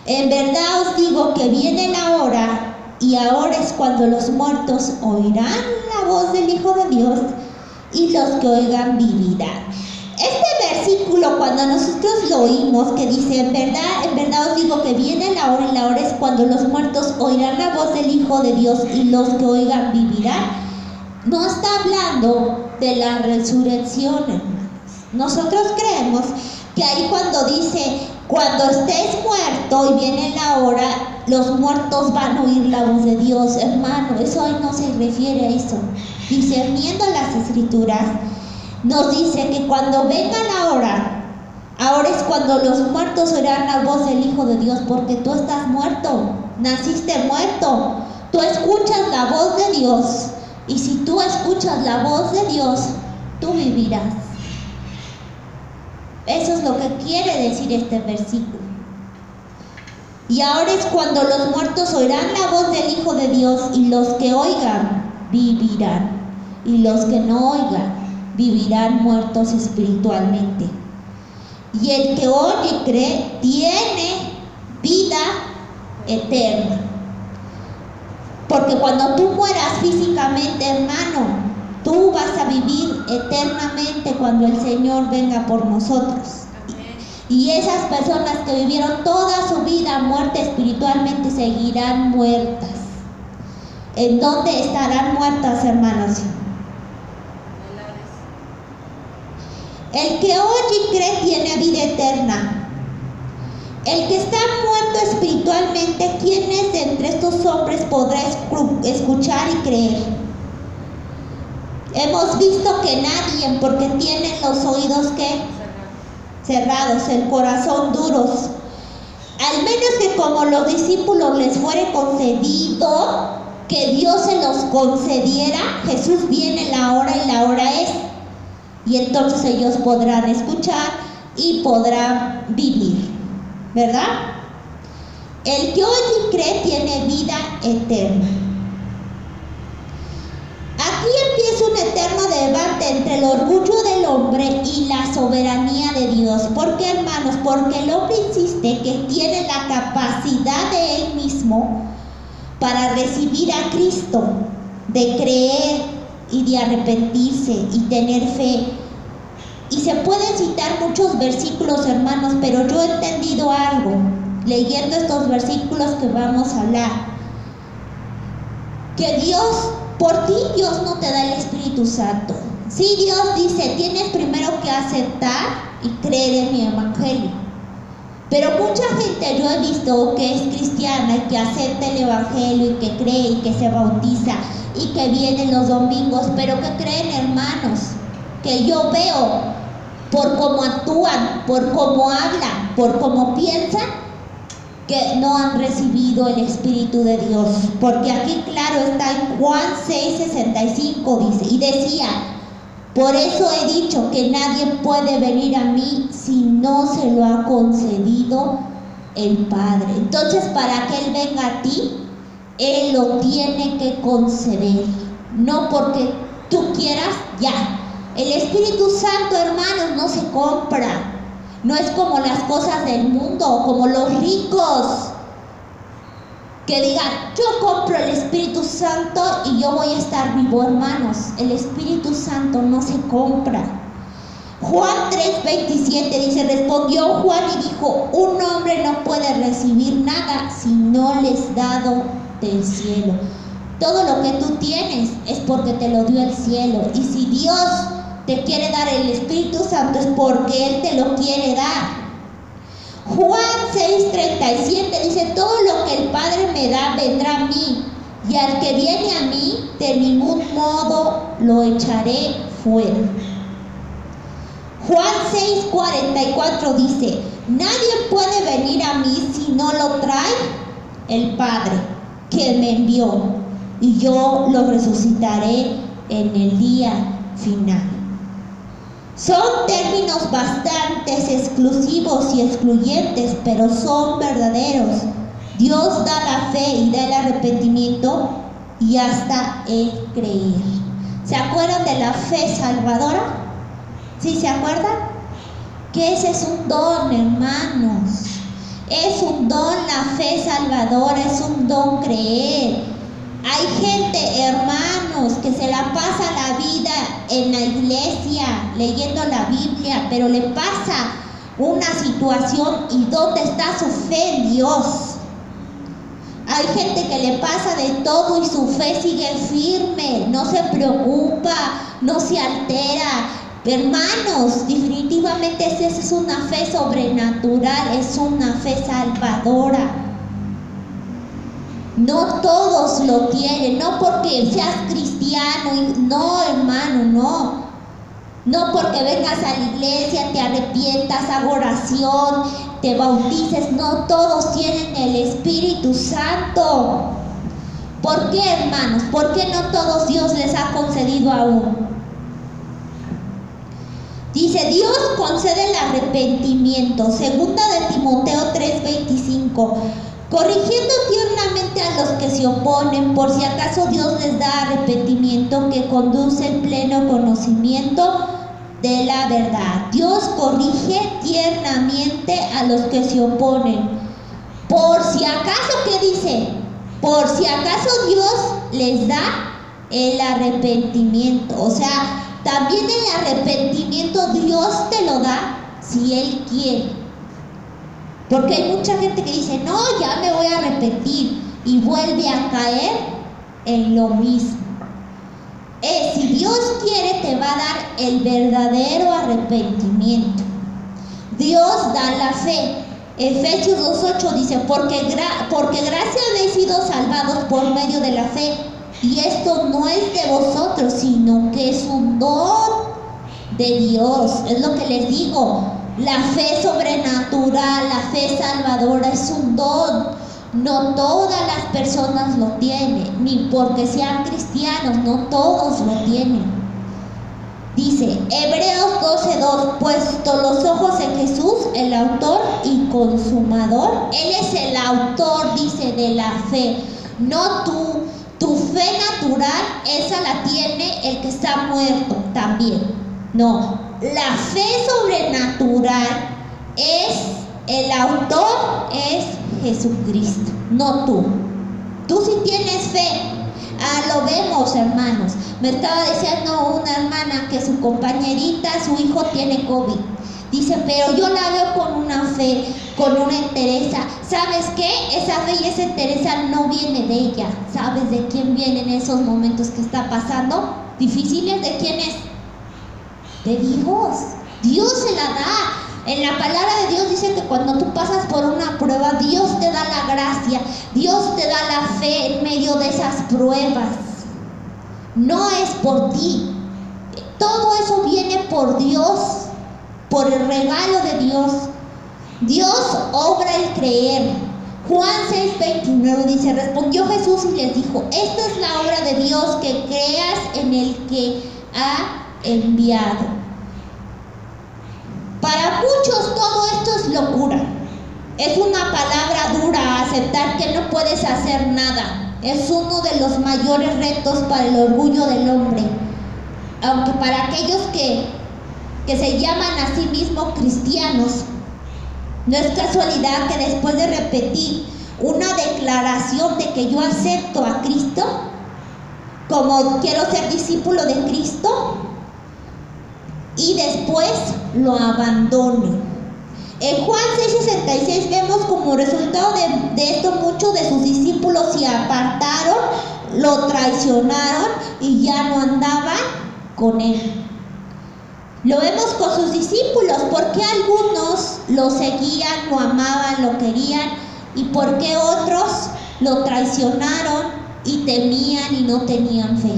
En verdad os digo que viene la hora, y ahora es cuando los muertos oirán la voz del Hijo de Dios, y los que oigan vivirán. Este versículo, cuando nosotros lo oímos, que dice, en verdad os digo que viene la hora, y la hora es cuando los muertos oirán la voz del Hijo de Dios, y los que oigan vivirán, no está hablando de la resurrección, hermanos. Nosotros creemos que ahí cuando dice, cuando estés muerto y viene la hora, los muertos van a oír la voz de Dios. Hermano, eso hoy no se refiere a eso. Discerniendo las Escrituras, nos dice que cuando venga la hora, ahora es cuando los muertos oirán la voz del Hijo de Dios, porque tú estás muerto, naciste muerto. Tú escuchas la voz de Dios, y si tú escuchas la voz de Dios, tú vivirás. Eso es lo que quiere decir este versículo. Y ahora es cuando los muertos oirán la voz del Hijo de Dios, y los que oigan vivirán, y los que no oigan vivirán muertos espiritualmente. Y el que oye y cree tiene vida eterna. Porque cuando tú mueras físicamente, hermano, tú vas a vivir eternamente cuando el Señor venga por nosotros. Y esas personas que vivieron toda su vida muerta espiritualmente seguirán muertas. ¿En dónde estarán muertas, hermanos? El que oye y cree tiene vida eterna. El que está muerto espiritualmente, ¿quiénes de entre estos hombres podrá escuchar y creer? Hemos visto que nadie, porque tienen los oídos ¿qué? Cerrados, el corazón duros. Al menos que como los discípulos les fuere concedido, que Dios se los concediera, Jesús viene la hora y la hora es. Y entonces ellos podrán escuchar y podrán vivir, ¿verdad? El que oye y cree tiene vida eterna. Aquí empieza un eterno debate entre el orgullo del hombre y la soberanía de Dios. ¿Por qué, hermanos? Porque el hombre insiste que tiene la capacidad de él mismo para recibir a Cristo, de creer y de arrepentirse y tener fe. Y se pueden citar muchos versículos, hermanos, pero yo he entendido algo leyendo estos versículos que vamos a hablar. Que Dios, por ti Dios no te da el Espíritu Santo. Sí, Dios dice, tienes primero que aceptar y creer en mi evangelio. Pero mucha gente yo he visto que es cristiana y que acepta el evangelio y que cree y que se bautiza y que vienen los domingos, pero que creen, hermanos, que yo veo por cómo actúan, por cómo hablan, por cómo piensan, que no han recibido el Espíritu de Dios. Porque aquí claro está en Juan 6:65 dice, y decía, por eso he dicho que nadie puede venir a mí si no se lo ha concedido el Padre. Entonces, para que Él venga a ti, Él lo tiene que conceder. No porque tú quieras, ya. El Espíritu Santo, hermanos, no se compra. No es como las cosas del mundo, como los ricos. Que digan, yo compro el Espíritu Santo y yo voy a estar vivo, hermanos. El Espíritu Santo no se compra. Juan 3:27 dice, respondió Juan y dijo, un hombre no puede recibir nada si no le es dado del cielo. Todo lo que tú tienes es porque te lo dio el cielo. Y si Dios te quiere dar el Espíritu Santo es porque Él te lo quiere dar. Juan 6:37 dice, todo lo que el Padre me da vendrá a mí, y al que viene a mí, de ningún modo lo echaré fuera. Juan 6:44 dice, nadie puede venir a mí si no lo trae el Padre que me envió, y yo lo resucitaré en el día final. Son términos bastante exclusivos y excluyentes, pero son verdaderos. Dios da la fe y da el arrepentimiento y hasta el creer. ¿Se acuerdan de la fe salvadora? ¿Sí se acuerdan? Que ese es un don, hermanos. Es un don la fe salvadora, es un don creer. Hay gente, hermanos, que se la pasa la vida en la iglesia leyendo la Biblia, pero le pasa una situación y ¿dónde está su fe en Dios? Hay gente que le pasa de todo y su fe sigue firme, no se preocupa, no se altera. Hermanos, definitivamente esa es una fe sobrenatural, es una fe salvadora. No todos lo tienen, no porque seas cristiano, no, hermano, no. No porque vengas a la iglesia, te arrepientas, hagas oración, te bautices, no todos tienen el Espíritu Santo. ¿Por qué, hermanos? ¿Por qué no todos Dios les ha concedido aún? Dice, Dios concede el arrepentimiento, segunda de Timoteo 3:25. Corrigiendo tiernamente a los que se oponen, por si acaso Dios les da arrepentimiento que conduce al pleno conocimiento de la verdad. Dios corrige tiernamente a los que se oponen. Por si acaso, ¿qué dice? Por si acaso Dios les da el arrepentimiento. O sea, también el arrepentimiento Dios te lo da si Él quiere. Porque hay mucha gente que dice, no, ya me voy a arrepentir y vuelve a caer en lo mismo. Si Dios quiere, te va a dar el verdadero arrepentimiento. Dios da la fe. Efesios 2:8 dice, porque gracia habéis sido salvados por medio de la fe, y esto no es de vosotros, sino que es un don de Dios. Es lo que les digo. La fe sobrenatural, la fe salvadora es un don. No todas las personas lo tienen, ni porque sean cristianos, no todos lo tienen. Dice Hebreos 12:2, puesto los ojos en Jesús, el autor y consumador. Él es el autor, dice, de la fe. No tú. Tu fe natural, esa la tiene el que está muerto también. No. La fe sobrenatural es, el autor es Jesucristo, no tú. Tú sí tienes fe. Lo vemos, hermanos. Me estaba diciendo una hermana que su compañerita, su hijo tiene COVID. Dice, pero yo la veo con una fe, con una entereza. ¿Sabes qué? Esa fe y esa entereza no viene de ella. ¿Sabes de quién viene en esos momentos que está pasando difíciles? ¿De quién es? De Dios. Dios se la da. En la palabra de Dios dice que cuando tú pasas por una prueba, Dios te da la gracia, Dios te da la fe en medio de esas pruebas. No es por ti. Todo eso viene por Dios, por el regalo de Dios. Dios obra el creer. Juan 6:29 dice, respondió Jesús y les dijo, esta es la obra de Dios, que creas en el que ha enviado. Para muchos todo esto es locura. Es una palabra dura, aceptar que no puedes hacer nada. Es uno de los mayores retos para el orgullo del hombre. Aunque para aquellos que se llaman a sí mismos cristianos, no es casualidad que después de repetir una declaración de que yo acepto a Cristo, como quiero ser discípulo de Cristo, y después lo abandono. En Juan 6:66 vemos como resultado de esto muchos de sus discípulos se apartaron, lo traicionaron y ya no andaban con él. Lo vemos con sus discípulos, porque algunos lo seguían, lo amaban, lo querían, y porque otros lo traicionaron y temían y no tenían fe.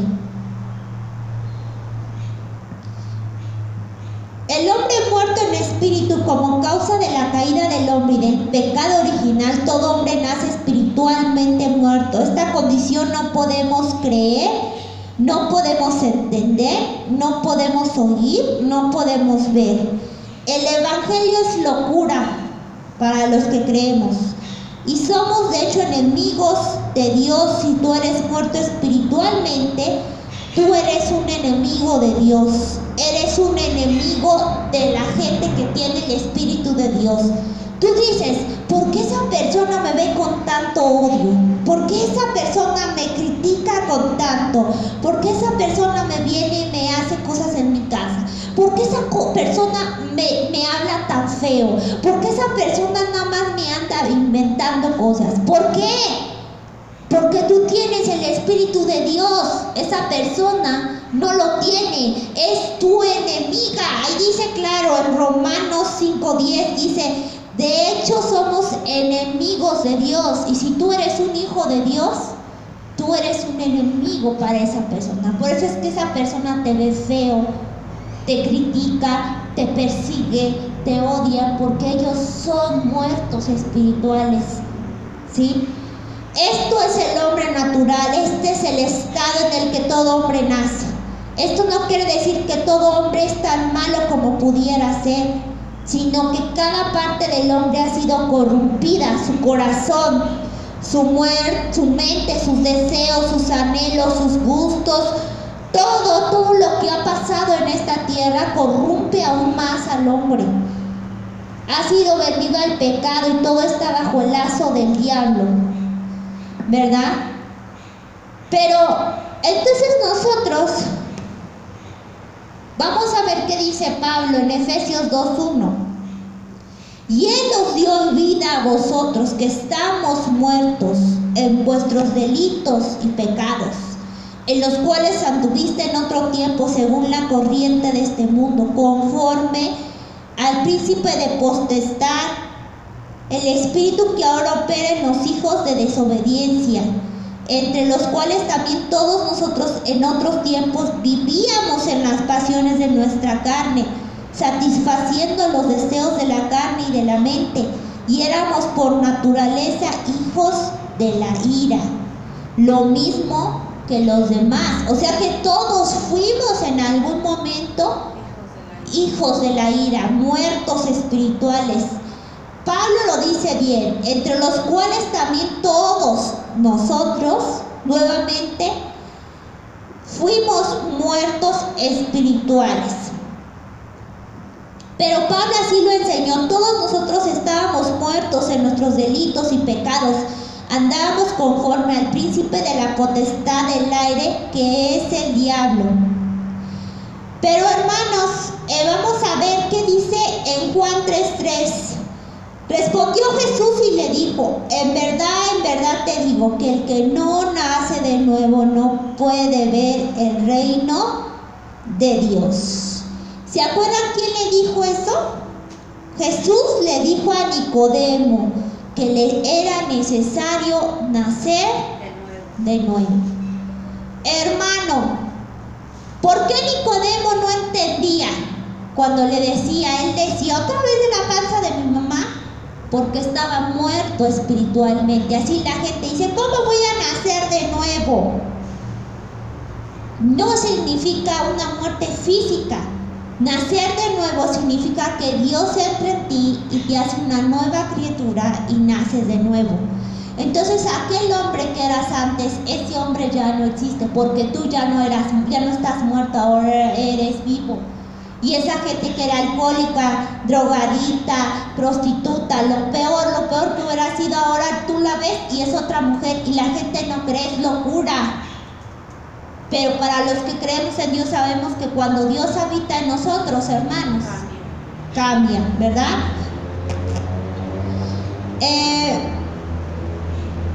El hombre muerto en espíritu, como causa de la caída del hombre y del pecado original, todo hombre nace espiritualmente muerto. Esta condición no podemos creer, no podemos entender, no podemos oír, no podemos ver. El evangelio es locura para los que creemos. Y somos de hecho enemigos de Dios. Si tú eres muerto espiritualmente, tú eres un enemigo de Dios. Eres un enemigo de la gente que tiene el Espíritu de Dios. Tú dices, ¿por qué esa persona me ve con tanto odio? ¿Por qué esa persona me critica con tanto? ¿Por qué esa persona me viene y me hace cosas en mi casa? ¿Por qué esa persona me habla tan feo? ¿Por qué esa persona nada más me anda inventando cosas? ¿Por qué? Porque tú tienes el Espíritu de Dios. Esa persona no lo tiene, es tu enemiga. Ahí dice claro en Romanos 5:10, dice, de hecho somos enemigos de Dios. Y si tú eres un hijo de Dios, tú eres un enemigo para esa persona. Por eso es que esa persona te ve feo, te critica, te persigue, te odia, porque ellos son muertos espirituales, ¿sí? Esto es el hombre natural, este es el estado en el que todo hombre nace. Esto no quiere decir que todo hombre es tan malo como pudiera ser, sino que cada parte del hombre ha sido corrompida, su corazón, su mente, sus deseos, sus anhelos, sus gustos, todo lo que ha pasado en esta tierra corrompe aún más al hombre. Ha sido vendido al pecado y todo está bajo el lazo del diablo, ¿verdad? Pero entonces nosotros vamos a ver qué dice Pablo en Efesios 2:1. Y Él os dio vida a vosotros que estamos muertos en vuestros delitos y pecados, en los cuales anduviste en otro tiempo según la corriente de este mundo, conforme al príncipe de potestad, el espíritu que ahora opera en los hijos de desobediencia, entre los cuales también todos nosotros en otros tiempos vivíamos en las pasiones de nuestra carne, satisfaciendo los deseos de la carne y de la mente, y éramos por naturaleza hijos de la ira, lo mismo que los demás. O sea que todos fuimos en algún momento hijos de la ira, muertos espirituales. Pablo lo dice bien, entre los cuales también todos nosotros nuevamente fuimos muertos espirituales. Pero Pablo así lo enseñó, todos nosotros estábamos muertos en nuestros delitos y pecados, andábamos conforme al príncipe de la potestad del aire, que es el diablo. Pero hermanos, vamos a ver qué dice en Juan 3:3. Respondió Jesús y le dijo: en verdad te digo que el que no nace de nuevo no puede ver el reino de Dios. ¿Se acuerdan quién le dijo eso? Jesús le dijo a Nicodemo que le era necesario nacer de nuevo. Hermano, ¿por qué Nicodemo no entendía cuando le decía? Él decía: otra vez de la panza de mi mamá, porque estaba muerto espiritualmente. Así la gente dice: ¿cómo voy a nacer de nuevo? No significa una muerte física. Nacer de nuevo significa que Dios entra en ti y te hace una nueva criatura y naces de nuevo. Entonces aquel hombre que eras antes, ese hombre ya no existe, porque tú ya no estás muerto, ahora eres vivo. Y esa gente que era alcohólica, drogadita, prostituta, lo peor que hubiera sido, ahora tú la ves y es otra mujer y la gente no cree, es locura. Pero para los que creemos en Dios sabemos que cuando Dios habita en nosotros, hermanos, cambia, ¿verdad?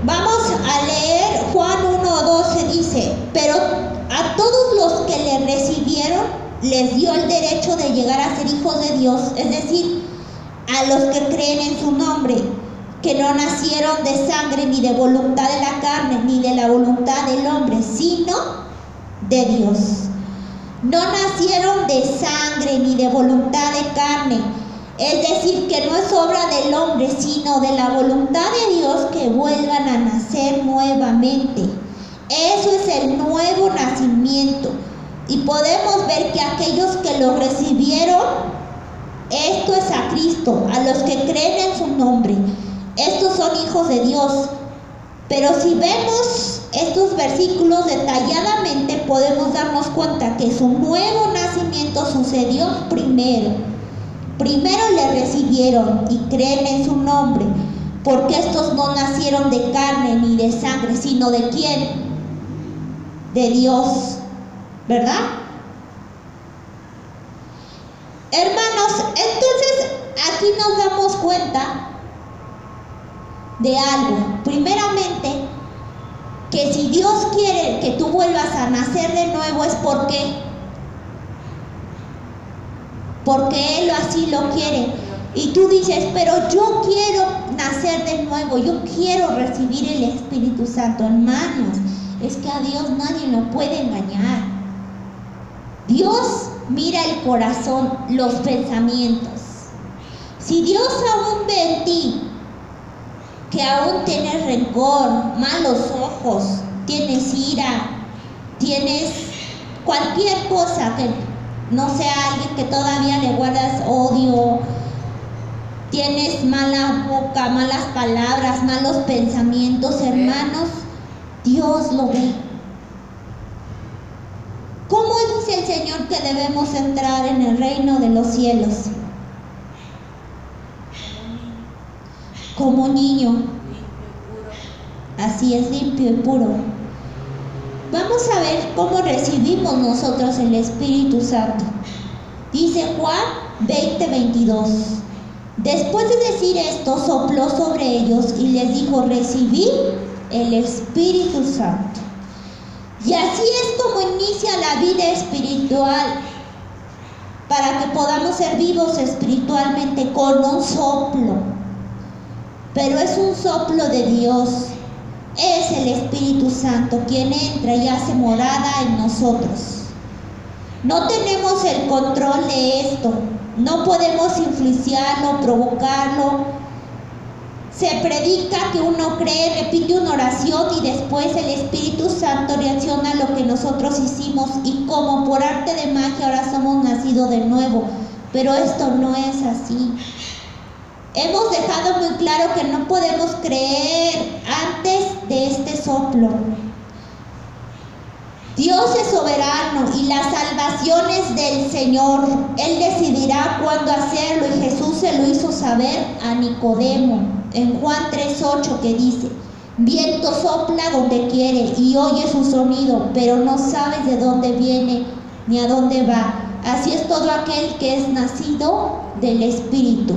Vamos a leer Juan 1:12, dice: pero a todos los que le recibieron les dio el derecho de llegar a ser hijos de Dios, es decir, a los que creen en su nombre, que no nacieron de sangre, ni de voluntad de la carne, ni de la voluntad del hombre, sino de Dios. No nacieron de sangre, ni de voluntad de carne, es decir, que no es obra del hombre, sino de la voluntad de Dios, que vuelvan a nacer nuevamente. Eso es el nuevo nacimiento. Y podemos ver que aquellos que lo recibieron, esto es a Cristo, a los que creen en su nombre, estos son hijos de Dios. Pero si vemos estos versículos detalladamente, podemos darnos cuenta que su nuevo nacimiento sucedió primero. Primero le recibieron y creen en su nombre, porque estos no nacieron de carne ni de sangre, sino ¿de quién? De Dios, ¿verdad? Hermanos, entonces aquí nos damos cuenta de algo. Primeramente, que si Dios quiere que tú vuelvas a nacer de nuevo es porque Él así lo quiere. Y tú dices: pero yo quiero nacer de nuevo, yo quiero recibir el Espíritu Santo. Hermanos, es que a Dios nadie lo puede engañar. Dios mira el corazón, los pensamientos. Si Dios aún ve en ti que aún tienes rencor, malos ojos, tienes ira, tienes cualquier cosa que no sea alguien que todavía le guardas odio, tienes mala boca, malas palabras, malos pensamientos, hermanos, Dios lo ve. ¿Cómo dice el Señor que debemos entrar en el reino de los cielos? Como niño. Así es, limpio y puro. Vamos a ver cómo recibimos nosotros el Espíritu Santo. Dice Juan 20:22. Después de decir esto, sopló sobre ellos y les dijo: recibid el Espíritu Santo. Y así es como inicia la vida espiritual, para que podamos ser vivos espiritualmente, con un soplo. Pero es un soplo de Dios. Es el Espíritu Santo quien entra y hace morada en nosotros. No tenemos el control de esto. No podemos influenciarlo, provocarlo. Se predica que uno cree, repite una oración y después el Espíritu Santo reacciona a lo que nosotros hicimos, y como por arte de magia ahora somos nacidos de nuevo. Pero esto no es así. Hemos dejado muy claro que no podemos creer antes de este soplo. Dios es soberano y las salvaciones del Señor. Él decidirá cuándo hacerlo, y Jesús se lo hizo saber a Nicodemo en Juan 3:8, que dice: viento sopla donde quiere y oye su sonido, pero no sabes de dónde viene ni a dónde va. Así es todo aquel que es nacido del Espíritu.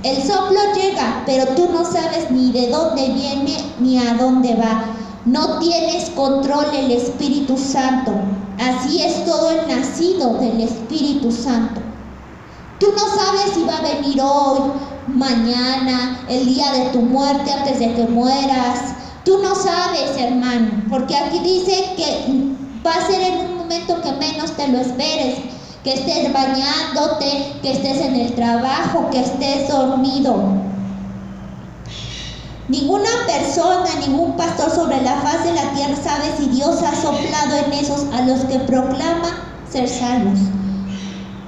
El soplo llega, pero tú no sabes ni de dónde viene ni a dónde va. No tienes control del Espíritu Santo. Así es todo el nacido del Espíritu Santo. Tú no sabes si va a venir hoy, mañana, el día de tu muerte, antes de que mueras. Tú no sabes, hermano, porque aquí dice que va a ser en un momento que menos te lo esperes, que estés bañándote, que estés en el trabajo, que estés dormido. Ninguna persona, ningún pastor sobre la faz de la tierra sabe si Dios ha soplado en esos a los que proclaman ser salvos,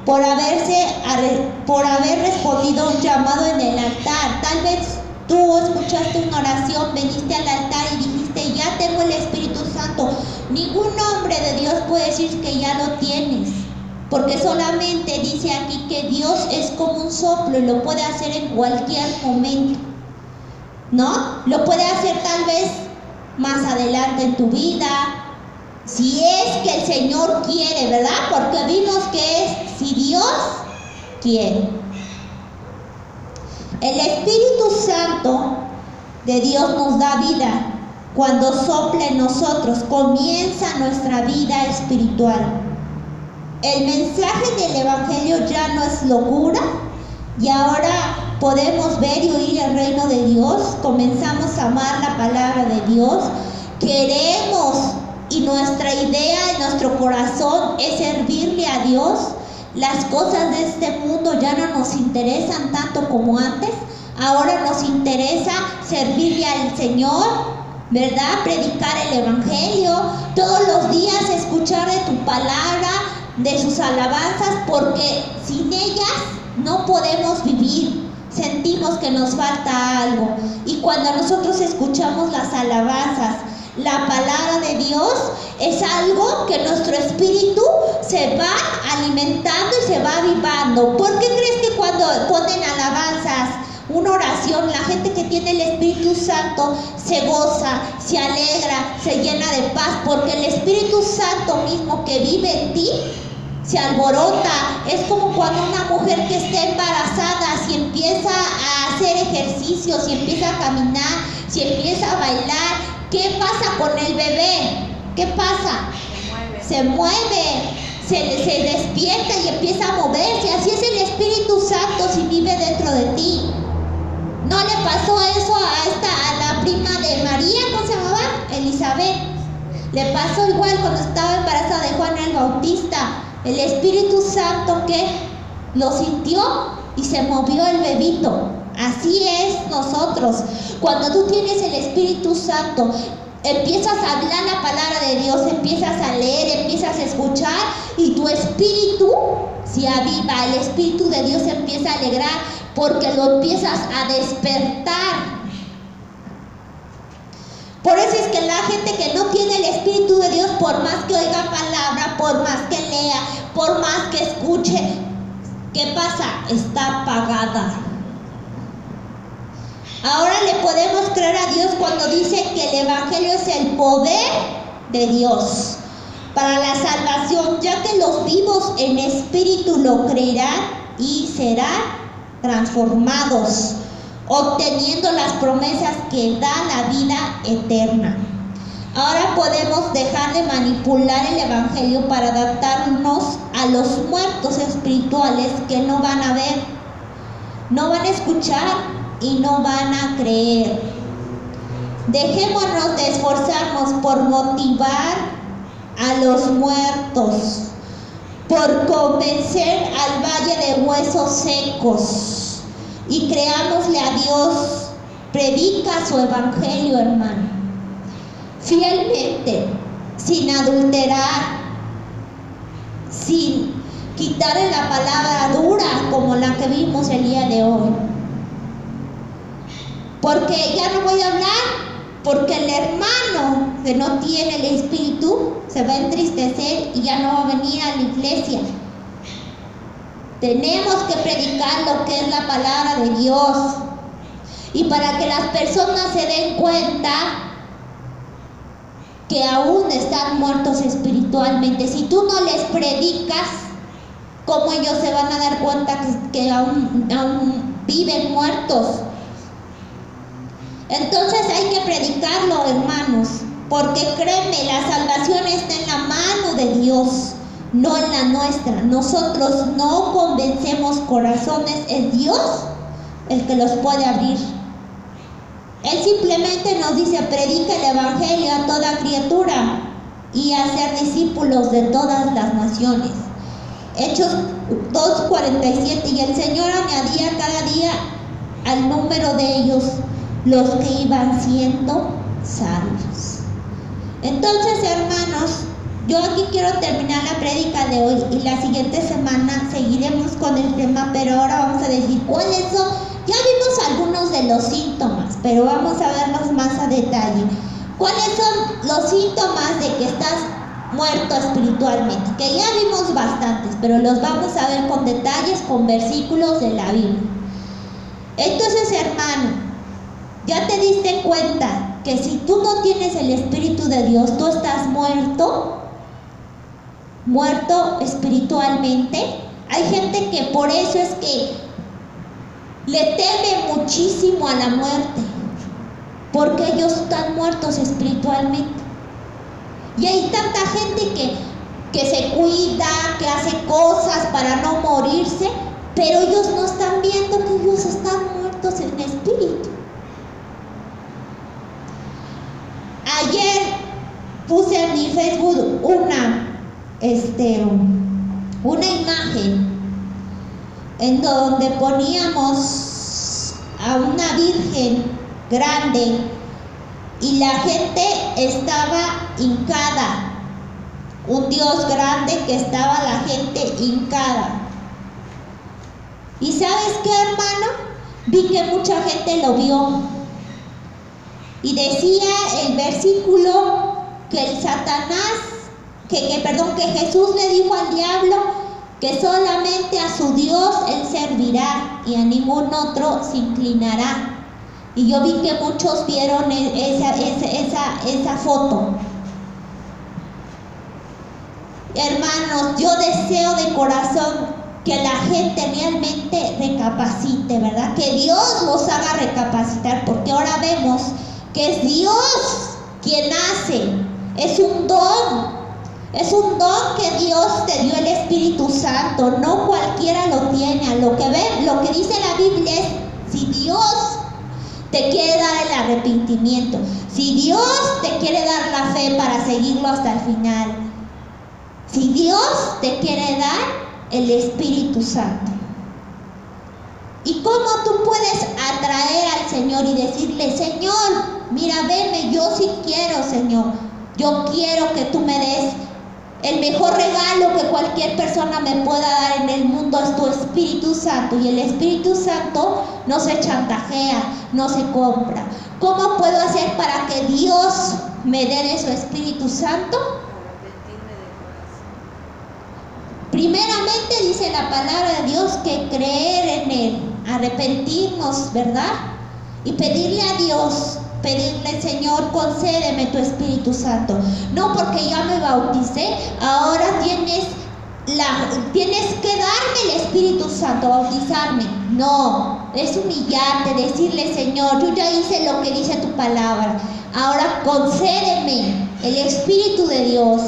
por haber respondido a un llamado en el altar. Tal vez tú escuchaste una oración, veniste al altar y dijiste, ya tengo el Espíritu Santo. Ningún hombre de Dios puede decir que ya lo tienes, porque solamente dice aquí que Dios es como un soplo y lo puede hacer en cualquier momento, ¿no? Lo puede hacer tal vez más adelante en tu vida, si es que el Señor quiere, ¿verdad? Porque vimos que es si Dios quiere. El Espíritu Santo de Dios nos da vida. Cuando sopla en nosotros, comienza nuestra vida espiritual. El mensaje del Evangelio ya no es locura, y ahora podemos ver y oír el reino de Dios. Comenzamos a amar la palabra de Dios. Queremos, y nuestra idea en nuestro corazón es servirle a Dios. Las cosas de este mundo ya no nos interesan tanto como antes. Ahora nos interesa servirle al Señor, ¿verdad? Predicar el Evangelio, todos los días escuchar de tu palabra, de sus alabanzas, porque sin ellas no podemos vivir. Sentimos que nos falta algo. Y cuando nosotros escuchamos las alabanzas, la palabra de Dios, es algo que nuestro espíritu se va alimentando y se va avivando. ¿Por qué crees que cuando ponen alabanzas, una oración, la gente que tiene el Espíritu Santo se goza, se alegra, se llena de paz? Porque el Espíritu Santo mismo que vive en ti se alborota. Es como cuando una mujer que está embarazada, si empieza a hacer ejercicio, si empieza a caminar, si empieza a bailar, ¿qué pasa con el bebé? ¿Qué pasa? Se mueve, se despierta y empieza a moverse. Así es el Espíritu Santo si vive dentro de ti. ¿No le pasó eso a la prima de María? ¿Cómo se llamaba? Elizabeth. Le pasó igual cuando estaba embarazada de Juan el Bautista. El Espíritu Santo que lo sintió y se movió el bebito. Así es nosotros. Cuando tú tienes el Espíritu Santo, empiezas a hablar la palabra de Dios, empiezas a leer, empiezas a escuchar, y tu espíritu se aviva. El Espíritu de Dios se empieza a alegrar porque lo empiezas a despertar. Por eso es que la gente que no tiene el Espíritu de Dios, por más que oiga palabra, por más que lea, por más que escuche, ¿qué pasa? Está apagada. Ahora le podemos creer a Dios cuando dice que el Evangelio es el poder de Dios para la salvación, ya que los vivos en espíritu lo creerán y serán transformados, obteniendo las promesas que da la vida eterna. Ahora podemos dejar de manipular el Evangelio para adaptarnos a los muertos espirituales que no van a ver, no van a escuchar y no van a creer. Dejémonos de esforzarnos por motivar a los muertos, por convencer al valle de huesos secos, y creámosle a Dios. Predica su Evangelio, hermano, fielmente, sin adulterar, sin quitarle la palabra dura como la que vimos el día de hoy. Porque ya no voy a hablar, porque el hermano que no tiene el Espíritu se va a entristecer y ya no va a venir a la iglesia. Tenemos que predicar lo que es la palabra de Dios, y para que las personas se den cuenta que aún están muertos espiritualmente. Si tú no les predicas, ¿cómo ellos se van a dar cuenta que aún viven muertos? Entonces hay que predicarlo, hermanos, porque créeme, la salvación está en la mano de Dios, no en la nuestra. Nosotros no convencemos corazones, es Dios el que los puede abrir. Él simplemente nos dice: predica el evangelio a toda criatura y hacer discípulos de todas las naciones. Hechos 2:47. Y el Señor añadía cada día al número de ellos los que iban siendo salvos. Entonces, hermanos, yo aquí quiero terminar la prédica de hoy, y la siguiente semana seguiremos con el tema, pero ahora vamos a decir cuáles son. Ya vimos algunos de los síntomas, pero vamos a verlos más a detalle. ¿Cuáles son los síntomas de que estás muerto espiritualmente? Que ya vimos bastantes, pero los vamos a ver con detalles, con versículos de la Biblia. Entonces, hermano, ya te diste cuenta que si tú no tienes el Espíritu de Dios, tú estás muerto espiritualmente. Hay gente que por eso es que le teme muchísimo a la muerte, porque ellos están muertos espiritualmente. Y hay tanta gente que se cuida, que hace cosas para no morirse, pero ellos no están viendo que ellos están muertos en espíritu. Ayer puse en mi Facebook una imagen en donde poníamos a una virgen grande y la gente estaba hincada, un Dios grande que estaba la gente hincada. ¿Y sabes qué, hermano? Vi que mucha gente lo vio, y decía el versículo que el Satanás, que Jesús le dijo al diablo que solamente a su Dios él servirá y a ningún otro se inclinará. Y yo vi que muchos vieron esa foto. Hermanos, yo deseo de corazón que la gente realmente recapacite, ¿verdad? Que Dios los haga recapacitar, porque ahora vemos que es Dios quien hace. Es un don que Dios te dio, el Espíritu Santo. No cualquiera lo tiene. Lo que dice la Biblia es: si Dios te quiere dar el arrepentimiento, si Dios te quiere dar la fe para seguirlo hasta el final, si Dios te quiere dar el Espíritu Santo. ¿Y cómo tú puedes atraer al Señor y decirle: Señor, mira, venme, yo sí quiero, Señor, yo quiero que tú me des el mejor regalo que cualquier persona me pueda dar en el mundo, es tu Espíritu Santo? Y el Espíritu Santo no se chantajea, no se compra. ¿Cómo puedo hacer para que Dios me dé de su Espíritu Santo? Primeramente dice la palabra de Dios que creer en Él, arrepentirnos, ¿verdad? Y pedirle a Dios, pedirle: Señor, concédeme tu Espíritu Santo. No porque ya me bauticé, ahora tienes que darme el Espíritu Santo, bautizarme. No, es humillarte, decirle: Señor, yo ya hice lo que dice tu palabra, ahora concédeme el Espíritu de Dios.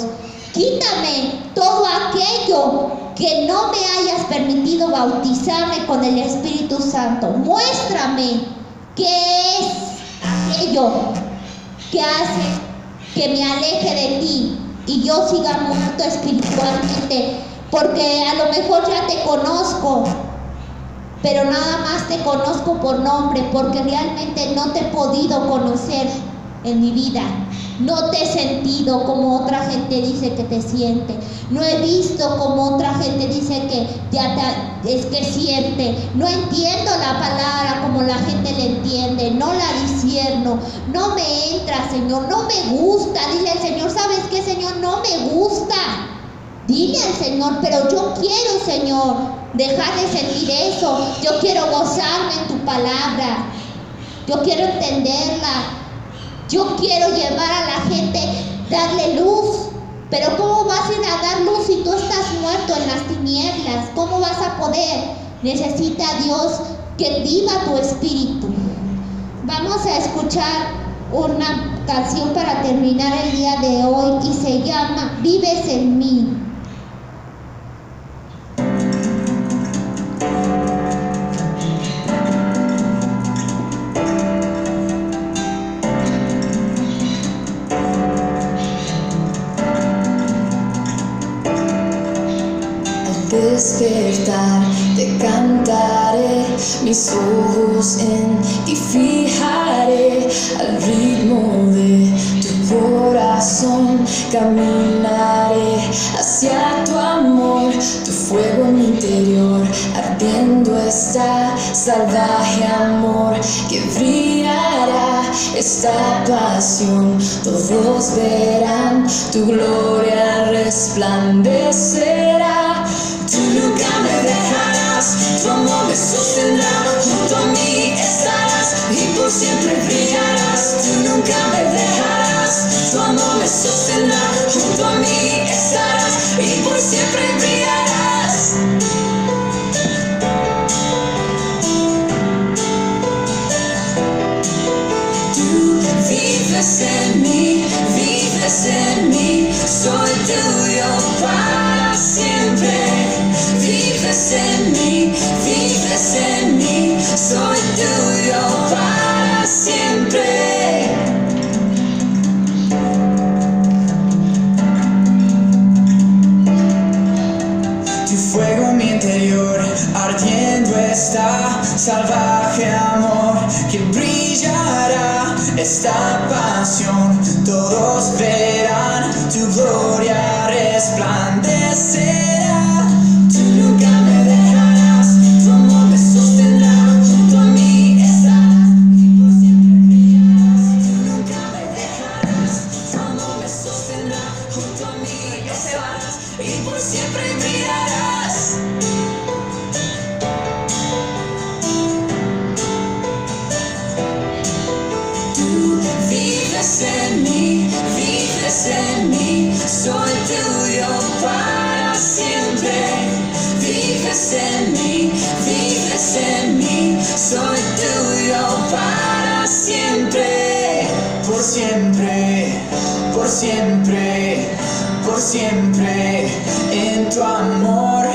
Quítame todo aquello que no me hayas permitido bautizarme con el Espíritu Santo. Muéstrame qué es aquello que hace que me aleje de ti y yo siga muerto espiritualmente, porque a lo mejor ya te conozco, pero nada más te conozco por nombre, porque realmente no te he podido conocer en mi vida. No te he sentido como otra gente dice que te siente. No he visto como otra gente dice que es que siente. No entiendo la palabra como la gente le entiende. No la discierno. No me entra, Señor. No me gusta. Dile al Señor: ¿sabes qué, Señor? No me gusta. Dile al Señor: pero yo quiero, Señor, dejar de sentir eso. Yo quiero gozarme en tu palabra. Yo quiero entenderla. Yo quiero llevar a la gente, darle luz Pero ¿cómo vas a ir a dar luz si tú estás muerto en las tinieblas? ¿Cómo vas a poder? Necesita Dios que viva tu espíritu. Vamos a escuchar una canción para terminar el día de hoy y se llama Vives en mí. Despertar, te cantaré, mis ojos en ti fijaré, al ritmo de tu corazón caminaré hacia tu amor, tu fuego en mi interior, ardiendo está, salvaje amor que brillará esta pasión, todos verán tu gloria resplandecerá. Tú nunca me dejarás, tu amor me sostendrá, junto a mí estarás y por siempre brillarás. Tú nunca me dejarás, tu amor me sostendrá, junto a mí estarás y por siempre brillarás. Tú vives en mí, soy tuyo para siempre. Vives en mí, soy tuyo para siempre. Tu fuego en mi interior, ardiendo está, salvaje amor que brillará esta pasión, todos verán tu gloria resplandecerá. Y por siempre brillarás. Tú vives en mí, soy tuyo para siempre. Vives en mí, soy tuyo para siempre. Por siempre, por siempre. Por siempre en tu amor,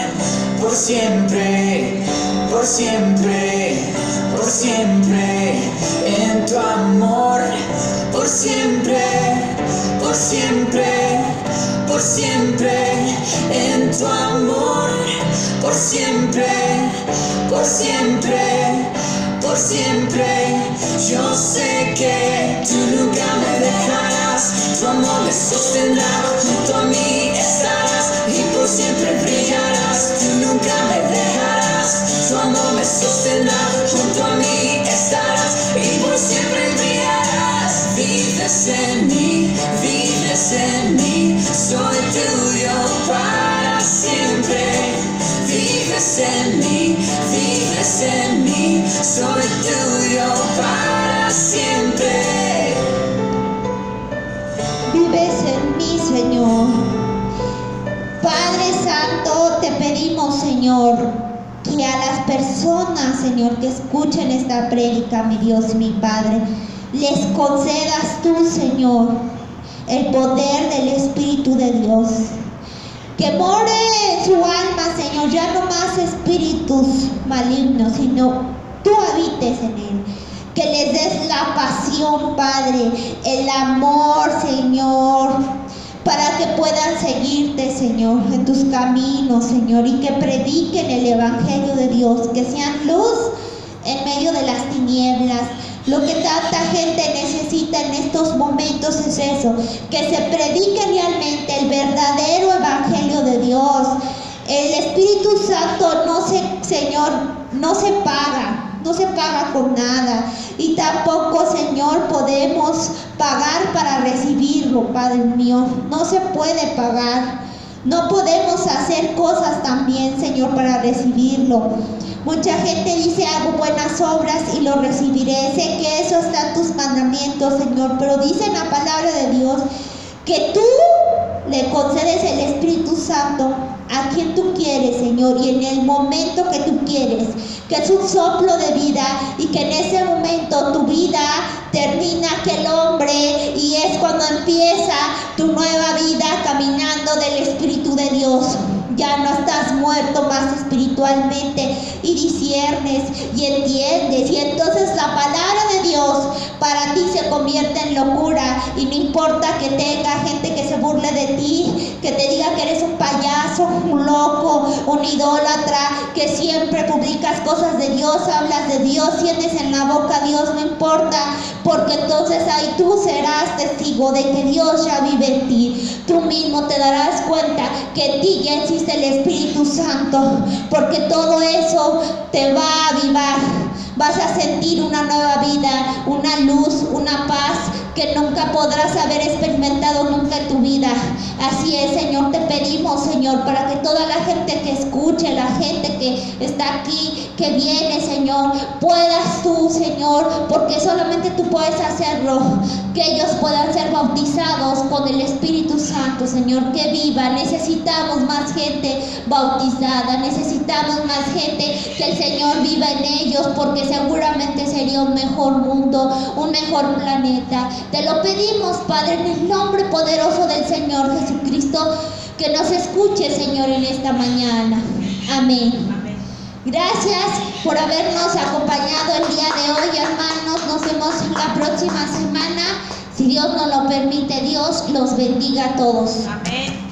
por siempre, por siempre, por siempre en tu amor, por siempre, por siempre, por siempre en tu amor, por siempre, por siempre, por siempre. Yo sé que tú nunca me dejarás, tu amor me sostendrá, junto a mí estarás y por siempre brillarás. Tú nunca me dejarás, tu amor me sostendrá, junto a mí estarás y por siempre brillarás. Vives en mí, soy tuyo para siempre. Vives en mí, soy tuyo para siempre. Vives en mí, Señor. Padre Santo, te pedimos, Señor, que a las personas, Señor, que escuchen esta prédica, mi Dios y mi Padre, les concedas tú, Señor, el poder del Espíritu de Dios. Que more en su alma, Señor, ya no más espíritus malignos, sino tú habites en él. Que les des la pasión, Padre, el amor, Señor, para que puedan seguirte, Señor, en tus caminos, Señor, y que prediquen el Evangelio de Dios, que sean luz en medio de las tinieblas. Lo que tanta gente necesita en estos momentos es eso, que se predique realmente el verdadero Evangelio de Dios. El Espíritu Santo Señor, no se paga con nada, y tampoco, Señor, podemos pagar para recibirlo, Padre mío. No se puede pagar. No podemos hacer cosas también, Señor, para recibirlo. Mucha gente dice: hago buenas obras y lo recibiré. Sé que eso está en tus mandamientos, Señor, pero dice en la palabra de Dios que tú le le concedes el Espíritu Santo a quien tú quieres, Señor, y en el momento que tú quieres, que es un soplo de vida y que en ese momento tu vida termina aquel hombre y es cuando empieza tu nueva vida caminando del Espíritu de Dios. Ya no estás muerto más espiritualmente y disciernes y entiendes, y entonces la palabra de Dios para ti se convierte en locura, y no importa que tenga gente que se burle de ti, que te diga que eres un payaso, un loco, un idólatra, que siempre publicas cosas de Dios, hablas de Dios, tienes en la boca a Dios, no importa, porque entonces ahí tú serás testigo de que Dios ya vive en ti. Tú mismo te darás cuenta que en ti ya existe el Espíritu Santo, porque todo eso te va a avivar. Vas a sentir una nueva vida, una luz, una paz que nunca podrás haber experimentado nunca en tu vida. Así es, Señor, te pedimos, Señor, para que toda la gente que escuche, la gente que está aquí, que viene, Señor, puedas tú, Señor, porque solamente tú puedes hacerlo, que ellos puedan ser bautizados con el Espíritu Santo, Señor, que viva. Necesitamos más gente bautizada, necesitamos más gente que el Señor viva en ellos, porque seguramente sería un mejor mundo, un mejor planeta. Te lo pedimos, Padre, en el nombre poderoso del Señor Jesucristo, que nos escuche, Señor, en esta mañana. Amén. Gracias por habernos acompañado el día de hoy, hermanos. Nos vemos la próxima semana. Si Dios nos lo permite, Dios los bendiga a todos. Amén.